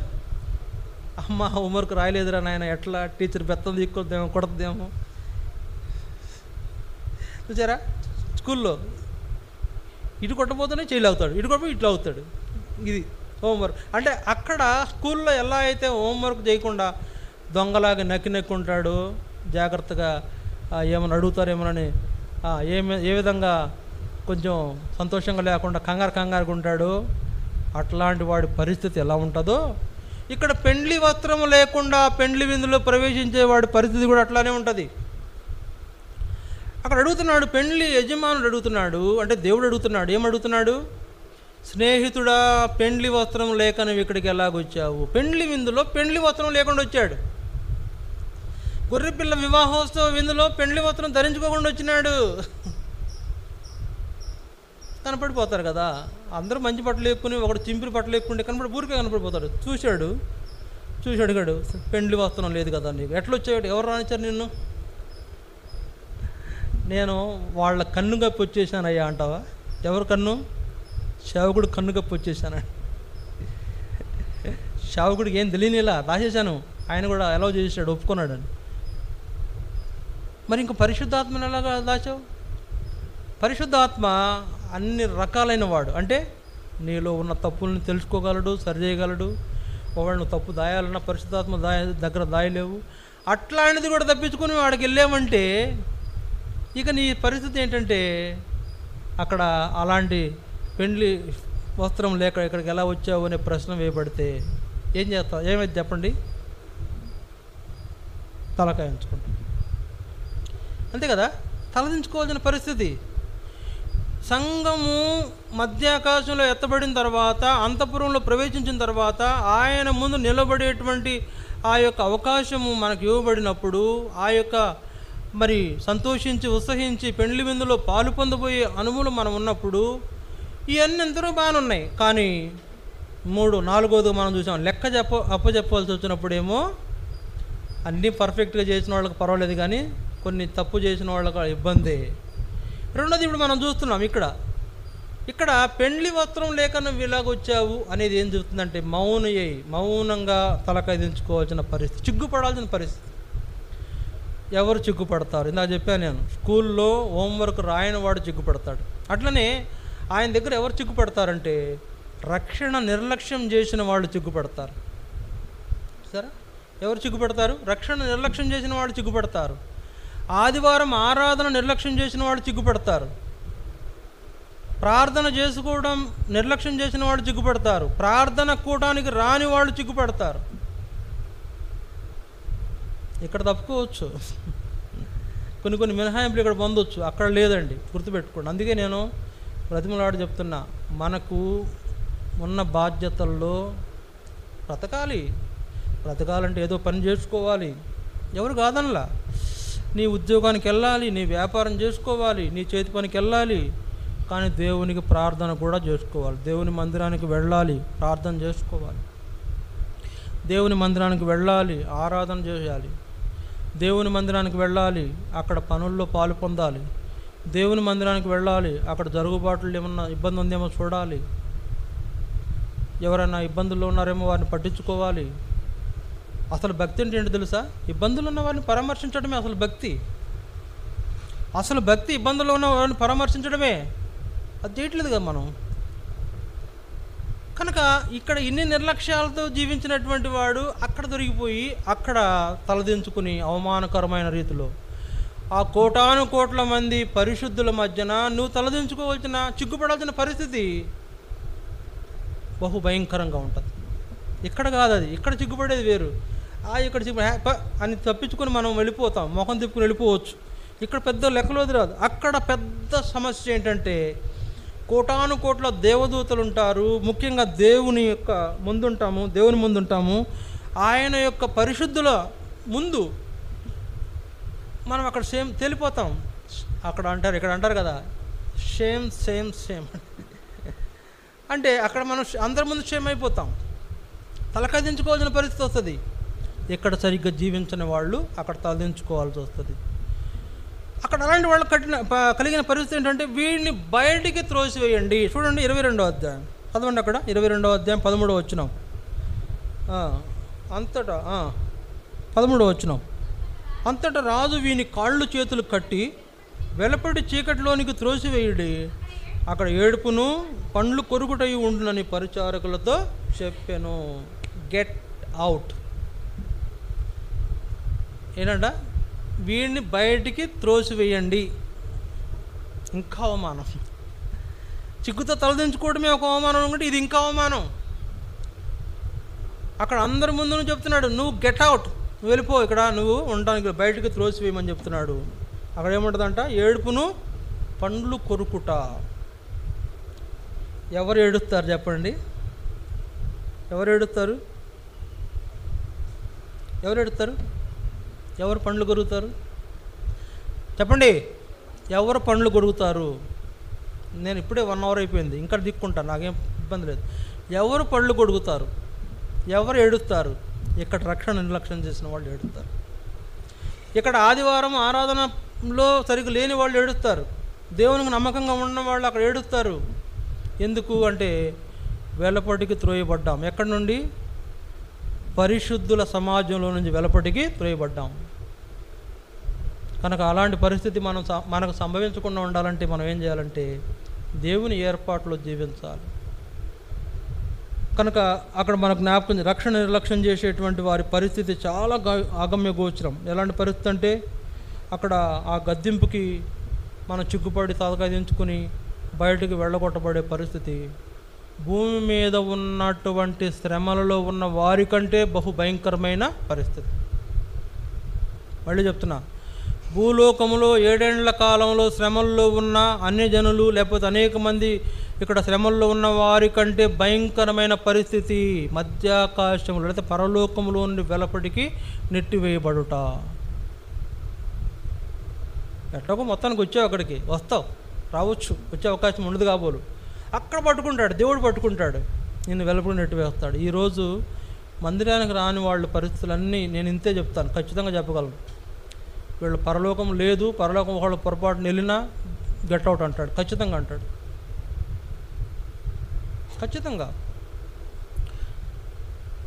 అమ్మ హోంవర్క్ రాయలేదురా నాయన, ఎట్లా టీచర్ బెత్తం తీసుకొద్దేమో, కొడతదేమో. చూసారా, స్కూల్లో ఇటు కొట్టబోతేనే చేయలేవుతాడు, ఇటు కొట్టబోయి ఇట్లా అవుతాడు. ఇది హోంవర్క్ అంటే. అక్కడ స్కూల్లో ఎలా అయితే హోంవర్క్ చేయకుండా దొంగలాగా నక్కి ఉంటాడు, జాగ్రత్తగా ఏమైనా అడుగుతారేమోనని ఏ విధంగా కొంచెం సంతోషంగా లేకుండా కంగారుగా ఉంటాడు. అట్లాంటి వాడి పరిస్థితి ఎలా ఉంటుందో ఇక్కడ పెండ్లి వస్త్రం లేకుండా పెండ్లి విందులో ప్రవేశించే వాడి పరిస్థితి కూడా అట్లానే ఉంటుంది. అక్కడ అడుగుతున్నాడు, పెండ్లి యజమానుడు అడుగుతున్నాడు, అంటే దేవుడు అడుగుతున్నాడు. ఏమడుగుతున్నాడు? స్నేహితుడా, పెండ్లి వస్త్రం లేక నువ్వు ఇక్కడికి ఎలాగొచ్చావు? పెండ్లి విందులో పెండ్లి వస్త్రం లేకుండా వచ్చాడు. గొర్రెపిల్ల వివాహోత్సవ విందులో పెండ్లి వస్త్రం ధరించుకోకుండా వచ్చినాడు. కనపడిపోతారు కదా, అందరూ మంచి బట్టలు వేసుకుని, ఒకడు చింపిరి బట్టలు వేసుకుంటే ఊరికే కనపడిపోతాడు. చూశాడు అడిగాడు, పెండ్లి వస్త్రం లేదు కదా నీకు, ఎట్లా వచ్చాడు? ఎవరు రానిచ్చారు నిన్ను? నేను వాళ్ళ కన్ను కప్పి వచ్చేసానయ్యా అంటావా? ఎవరు కన్ను? సేవకుడు కన్ను కప్పి వచ్చేసాను. సేవకుడికి ఏం తెలియనిలా రాసేసాను, ఆయన కూడా ఎలా చేసాడు, ఒప్పుకున్నాడు అని. మరి ఇంక పరిశుద్ధాత్మను ఎలాగా దాచావు? పరిశుద్ధాత్మ అన్ని రకాలైన వాడు. అంటే నీలో ఉన్న తప్పులను తెలుసుకోగలడు, సరిచేయగలడు. ఒకవేళ నువ్వు తప్పు దాయాలన్నా పరిశుద్ధాత్మ దగ్గర దాయలేవు. అట్లాంటిది కూడా తప్పించుకొని వాడికి వెళ్ళామంటే ఇక నీ పరిస్థితి ఏంటంటే, అక్కడ అలాంటి పెండ్లి వస్త్రం లేక ఇక్కడికి ఎలా వచ్చావు అనే ప్రశ్న వేయబడితే ఏం చేస్తావు? ఏమైతే చెప్పండి? తలకాయ ఉంచుకుంటాం, అంతే కదా. తలదించుకోవాల్సిన పరిస్థితి. సంఘము మధ్యాకాశంలో ఎత్తబడిన తర్వాత, అంతఃపురంలో ప్రవేశించిన తర్వాత ఆయన ముందు నిలబడేటువంటి ఆ యొక్క అవకాశము మనకు ఇవ్వబడినప్పుడు, ఆ యొక్క మరి సంతోషించి ఉత్సహించి పెండ్లి విందులో పాలు పొందబోయే అనుభవం మనం ఉన్నప్పుడు ఇవన్నీ ఎంతలో బాగానే ఉన్నాయి. కానీ 3, 4వ మనం చూసాం, లెక్క అప్పచెప్పాల్సి వచ్చినప్పుడేమో అన్నీ పర్ఫెక్ట్గా చేసిన వాళ్ళకి పర్వాలేదు, కానీ కొన్ని తప్పు చేసిన వాళ్ళకి ఇబ్బంది. రెండోది ఇప్పుడు మనం చూస్తున్నాం, ఇక్కడ పెండ్లి వస్త్రం లేక నువ్వు ఇలాగొచ్చావు అనేది ఏం చెబుతుందంటే, మౌనంగా తలకాయ దించుకోవాల్సిన పరిస్థితి, చిగ్గుపడాల్సిన పరిస్థితి. ఎవరు చిగ్గుపడతారు? ఇందాక చెప్పాను నేను, స్కూల్లో హోంవర్క్ రాయని వాడు చిగ్గుపడతాడు. అట్లనే ఆయన దగ్గర ఎవరు చిగ్గుపడతారంటే, రక్షణ నిర్లక్ష్యం చేసిన వాళ్ళు చిగ్గుపడతారు. సరే, ఎవరు చిగ్గుపడతారు? రక్షణ నిర్లక్ష్యం చేసిన వాళ్ళు చిగ్గుపడతారు. ఆదివారం ఆరాధన నిర్లక్ష్యం చేసిన వాళ్ళు చిగ్గుపడతారు. ప్రార్థన చేసుకోవడం నిర్లక్ష్యం చేసిన వాళ్ళు చిగ్గుపడతారు. ప్రార్థన కూటానికి రాని వాళ్ళు చిగ్గుపడతారు. ఇక్కడ తప్పుకోవచ్చు, కొన్ని మినహాయింపులు ఇక్కడ పొందొచ్చు, అక్కడ లేదండి, గుర్తుపెట్టుకోండి. అందుకే నేను ప్రతిమలాడు చెప్తున్నా, మనకు ఉన్న బాధ్యతల్లో బ్రతకాలంటే ఏదో పని చేసుకోవాలి, ఎవరు కాదనలా. నీ ఉద్యోగానికి వెళ్ళాలి, నీ వ్యాపారం చేసుకోవాలి, నీ చేతి పనికి వెళ్ళాలి, కానీ దేవునికి ప్రార్థన కూడా చేసుకోవాలి. దేవుని మందిరానికి వెళ్ళాలి, ప్రార్థన చేసుకోవాలి. దేవుని మందిరానికి వెళ్ళాలి, ఆరాధన చేయాలి. దేవుని మందిరానికి వెళ్ళాలి, అక్కడ పనుల్లో పాలు పొందాలి. దేవుని మందిరానికి వెళ్ళాలి, అక్కడ జరుగుబాట్లు ఏమన్నా ఇబ్బంది ఉందేమో చూడాలి. ఎవరైనా ఇబ్బందుల్లో ఉన్నారేమో వారిని పట్టించుకోవాలి. అసలు భక్తి అంటే ఏంటి తెలుసా? ఇబ్బందులు ఉన్న వారిని పరామర్శించడమే అసలు భక్తి. ఇబ్బందుల్లో ఉన్న వారిని పరామర్శించడమే. అది చేయట్లేదు కదా మనం. కనుక ఇక్కడ ఇన్ని నిర్లక్ష్యాలతో జీవించినటువంటి వాడు అక్కడ దొరికిపోయి అక్కడ తలదించుకుని అవమానకరమైన రీతిలో ఆ కోటాను మంది పరిశుద్ధుల మధ్యన నువ్వు తలదించుకోవాల్సిన, చిగ్గుపడాల్సిన పరిస్థితి బహు భయంకరంగా ఉంటుంది. ఇక్కడ కాదు అది, ఇక్కడ చిగ్గుపడేది వేరు. ఇక్కడ అని తప్పించుకొని మనం వెళ్ళిపోతాం, ముఖం తిప్పుకుని వెళ్ళిపోవచ్చు. ఇక్కడ పెద్ద లెక్కలోది రాదు. అక్కడ పెద్ద సమస్య ఏంటంటే, కోటాను దేవదూతలు ఉంటారు. ముఖ్యంగా దేవుని ముందుంటాము. ఆయన యొక్క పరిశుద్ధుల ముందు మనం అక్కడ తేలిపోతాం. ఇక్కడ అంటారు కదా, సేమ్ అంటే అక్కడ మనం అందరి ముందు షేమ్ అయిపోతాం, తలకదించుకోవాల్సిన పరిస్థితి వస్తుంది. ఇక్కడ సరిగ్గా జీవించని వాళ్ళు అక్కడ తలదించుకోవాల్సి వస్తుంది. అక్కడ అలాంటి వాళ్ళు కలిగిన పరిస్థితి ఏంటంటే, వీడిని బయటికి త్రోసివేయండి. చూడండి 22వ అధ్యాయం చదవండి. అక్కడ 22వ అధ్యాయం 13వ వచనం, అంతటా 13వ వచనం. అంతటా రాజు వీని కాళ్ళు చేతులు కట్టి వెలపడి చీకటిలోనికి త్రోసివేయుడి, అక్కడ ఏడుపును పండ్లు కొరుకుటయి ఉండునని పరిచారకులతో చెప్పెను. Get out. ఏంటంట, వీడిని బయటికి త్రోసివేయండి. ఇంకా అవమానం. చిక్కుతో తలదించుకోవడమే ఒక అవమానం అనుకుంటే ఇది ఇంకా అవమానం. అక్కడ అందరి ముందు నువ్వు చెప్తున్నాడు, నువ్వు గెట్ అవుట్, నువ్వు వెళ్ళిపో, ఇక్కడ నువ్వు ఉండడానికి బయటకు త్రోసివేయమని చెప్తున్నాడు. అక్కడ ఏముంటుందంట, ఏడుపును పండ్లు కొరుకుట. ఎవరు ఏడుస్తారు చెప్పండి? ఎవరు ఏడుస్తారు? ఎవరు ఏడుస్తారు? ఎవరు పండ్లు కొరుకుతారు చెప్పండి? ఎవరు పండ్లు కొరుకుతారు? నేను ఇప్పుడే 1 అవర్ అయిపోయింది, ఇంకా దిక్కుంటాను, నాకేం ఇబ్బంది లేదు. ఎవరు పళ్ళు కొడుకుతారు? ఎవరు ఏడుస్తారు? ఇక్కడ రక్షణ నిర్లక్ష్యం చేసిన వాళ్ళు ఏడుస్తారు. ఇక్కడ ఆదివారం ఆరాధనలో సరిగ్గా లేని వాళ్ళు ఏడుస్తారు. దేవునికి నమ్మకంగా ఉన్న వాళ్ళు అక్కడ ఏడుస్తారు. ఎందుకు అంటే వెలపటికి త్రోయబడ్డాం. ఎక్కడి నుండి? పరిశుద్ధుల సమాజంలో నుంచి వెలపటికి త్రోయబడ్డాం. కనుక అలాంటి పరిస్థితి మనకు సంభవించకుండా ఉండాలంటే మనం ఏం చేయాలంటే దేవుని ఏర్పాటులో జీవించాలి. కనుక అక్కడ మనకు జ్ఞాపకం, రక్షణ నిర్లక్ష్యం చేసేటువంటి వారి పరిస్థితి చాలా అగమ్య గోచరం. ఎలాంటి పరిస్థితి అంటే అక్కడ ఆ గద్దింపుకి మనం చిక్కుపడి తలకాయించుకుని బయటికి వెళ్ళగొట్టబడే పరిస్థితి. భూమి మీద ఉన్నటువంటి శ్రమలలో ఉన్న వారి కంటే బహు భయంకరమైన పరిస్థితి. మళ్ళీ చెప్తున్నా, భూలోకములో 7 ఏళ్ల కాలంలో శ్రమల్లో ఉన్న అన్యజనులు లేకపోతే అనేక మంది ఇక్కడ శ్రమల్లో ఉన్న వారి కంటే భయంకరమైన పరిస్థితి మధ్యాకాశంలో లేకపోతే పరలోకములో నుండి వెలపటికి నెట్టివేయబడుట. ఎట్లాగో మొత్తానికి వచ్చావు, అక్కడికి వస్తావు, రావచ్చు, వచ్చే అవకాశం ఉండదు కాబోలు. అక్కడ పట్టుకుంటాడు, దేవుడు పట్టుకుంటాడు, నిన్ను వెలపడి నెట్టివేస్తాడు. ఈరోజు మందిరానికి రాని వాళ్ళ పరిస్థితులన్నీ నేను ఇంతే చెప్తాను, ఖచ్చితంగా చెప్పగలను. వీళ్ళు పరలోకం లేదు, పరలోకం వాళ్ళు పొరపాటున వెళ్ళినా గెట్ అవుట్ అంటాడు, ఖచ్చితంగా అంటాడు, ఖచ్చితంగా.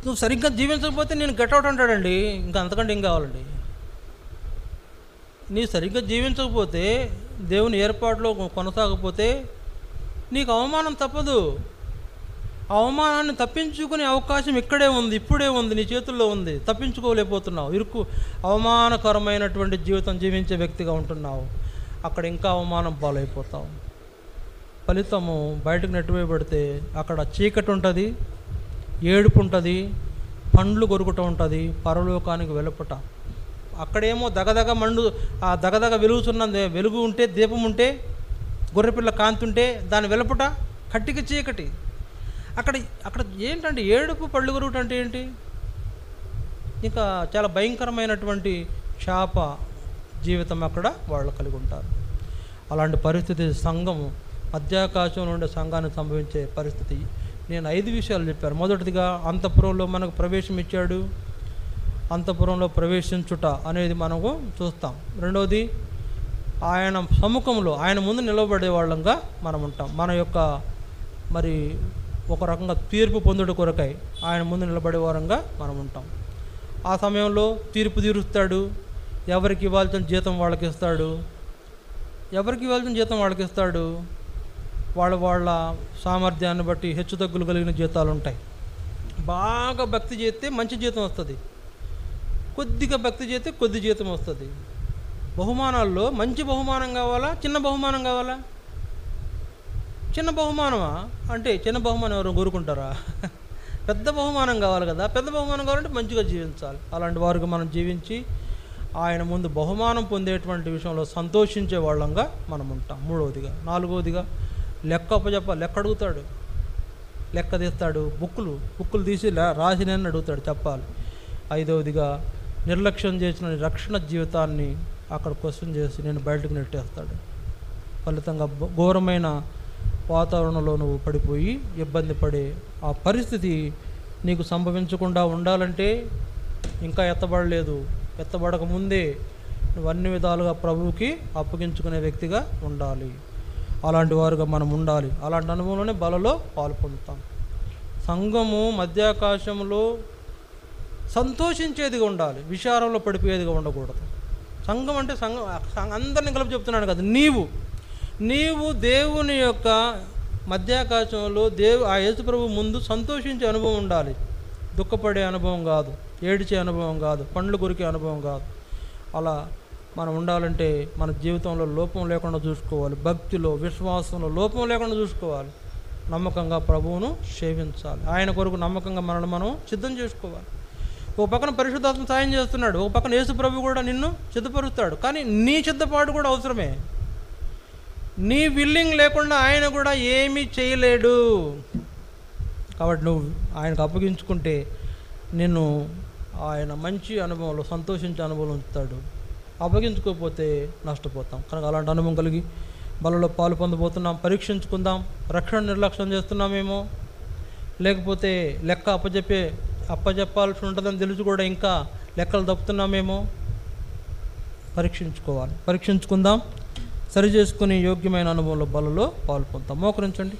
నువ్వు సరిగ్గా జీవించకపోతే నేను గెట్ అవుట్ అంటాడండి. ఇంకా అంతకంటే ఏం కావాలండి? నీ సరిగ్గా జీవించకపోతే, దేవుని ఏర్పాటులో కొనసాగకపోతే నీకు అవమానం తప్పదు. అవమానాన్ని తప్పించుకునే అవకాశం ఇక్కడే ఉంది, ఇప్పుడే ఉంది, నీ చేతుల్లో ఉంది. తప్పించుకోలేకపోతున్నావు. అవమానకరమైనటువంటి జీవితం జీవించే వ్యక్తిగా ఉంటున్నావు. అక్కడ ఇంకా అవమానం పాలైపోతావు. ఫలితము బయటకు నెట్టివేయబడితే అక్కడ చీకటి ఉంటుంది, ఏడుపు ఉంటుంది, పండ్లు కొరుకుట ఉంటుంది, పరలోకానికి వెలుపట. అక్కడేమో దగదగ మండు, ఆ దగదగ వెలుగుతున్న వెలుగు ఉంటే, దీపం ఉంటే, గొర్రెపిల్ల కాంతి ఉంటే, దాని వెలుపట కట్టికి చీకటి. అక్కడ ఏంటంటే ఏడుపు, పళ్ళు కొరుకుట అంటే ఏంటి? ఇంకా చాలా భయంకరమైనటువంటి శాప జీవితం అక్కడ వాళ్ళు కలిగి ఉంటారు. అలాంటి పరిస్థితి సంఘము, మధ్యాకాశం నుండి సంఘానికి సంభవించే పరిస్థితి. నేను 5 విషయాలు చెప్పాను. మొదటిదిగా అంతఃపురంలో మనకు ప్రవేశం ఇచ్చాడు, అంతఃపురంలో ప్రవేశించుట అనేది మనము చూస్తాం. రెండవది, ఆయన సముఖంలో, ఆయన ముందు నిలబడే వాళ్ళంగా మనం ఉంటాం. మన యొక్క మరి ఒక రకంగా తీర్పు పొందుడు కొరకై ఆయన ముందు నిలబడే వారంగా మనం ఉంటాం. ఆ సమయంలో తీర్పు తీరుస్తాడు. ఎవరికి ఇవ్వాల్సిన జీతం వాళ్ళకి ఇస్తాడు. ఎవరికి ఇవ్వాల్సిన జీతం వాళ్ళకి ఇస్తాడు. వాళ్ళ సామర్థ్యాన్ని బట్టి హెచ్చుతగ్గులు కలిగిన జీతాలు ఉంటాయి. బాగా భక్తి చేస్తే మంచి జీతం వస్తుంది, కొద్దిగా భక్తి చేస్తే కొద్ది జీతం వస్తుంది. బహుమానాల్లో మంచి బహుమానం కావాలా, చిన్న బహుమానం కావాలా? చిన్న బహుమానమా అంటే చిన్న బహుమానం ఎవరు కోరుకుంటారా? పెద్ద బహుమానం కావాలి కదా. పెద్ద బహుమానం కావాలంటే మంచిగా జీవించాలి. అలాంటి వారికి మనం జీవించి ఆయన ముందు బహుమానం పొందేటువంటి విషయంలో సంతోషించే వాళ్ళంగా మనం ఉంటాం. మూడవదిగా. నాలుగవదిగా, లెక్క అప్పచెప్పాలి. లెక్క అడుగుతాడు, లెక్క తీస్తాడు. బుక్కులు తీసి రాసినని అడుగుతాడు, చెప్పాలి. ఐదవదిగా, నిర్లక్ష్యం చేసిన రక్షణ జీవితాన్ని అక్కడ క్వశ్చన్ చేసి నేను బయటకు నెట్టేస్తాడు. ఫలితంగా ఘోరమైన వాతావరణంలో నువ్వు పడిపోయి ఇబ్బంది పడే ఆ పరిస్థితి నీకు సంభవించకుండా ఉండాలంటే ఇంకా ఎత్తబడలేదు, ఎత్తబడక ముందే నువ్వు అన్ని విధాలుగా ప్రభువుకి అప్పగించుకునే వ్యక్తిగా ఉండాలి. అలాంటి వారుగా మనం ఉండాలి. అలాంటి అనుభవంలోనే బలలో పాలు పొందుతాం. సంఘము మధ్యాకాశంలో సంతోషించేదిగా ఉండాలి, విచారంలో పడిపోయేదిగా ఉండకూడదు. సంఘం అంటే అందరినీ కలిపి చెప్తున్నాను కదా. నీవు దేవుని యొక్క మధ్యాకాశంలో ఆ యేసుప్రభు ముందు సంతోషించే అనుభవం ఉండాలి. దుఃఖపడే అనుభవం కాదు, ఏడిచే అనుభవం కాదు, పండ్లు కొరికే అనుభవం కాదు. అలా మనం ఉండాలంటే మన జీవితంలో లోపం లేకుండా చూసుకోవాలి, భక్తిలో విశ్వాసంలో లోపం లేకుండా చూసుకోవాలి, నమ్మకంగా ప్రభువును సేవించాలి, ఆయన కొరకు నమ్మకంగా మనల్ని మనం సిద్ధం చేసుకోవాలి. ఒక పక్కన పరిశుద్ధాత్మ సాయం చేస్తున్నాడు, ఒక పక్కన యేసు ప్రభు కూడా నిన్ను సిద్ధపరుస్తాడు. కానీ నీ సిద్ధపాటు కూడా అవసరమే. నీ విల్లింగ్ లేకుండా ఆయన కూడా ఏమీ చేయలేడు. కాబట్టి నువ్వు ఆయనకు అప్పగించుకుంటే నిన్ను ఆయన మంచి అనుభవంలో సంతోషించే అనుభవం ఉంచుతాడు. అప్పగించుకోకపోతే నష్టపోతాం. కనుక అలాంటి అనుభవం కలిగి బలలో పాలు పొందబోతున్నాం. పరీక్షించుకుందాం. రక్షణ నిర్లక్ష్యం చేస్తున్నామేమో, లేకపోతే లెక్క అప్పచెప్పాల్సి ఉంటుందని తెలిసి కూడా ఇంకా లెక్కలు తప్పుతున్నామేమో. పరీక్షించుకుందాం. సరి చేసుకుని యోగ్యమైన అనుభవంలో బలలో పాలు పొందుతాం. మోకరించండి.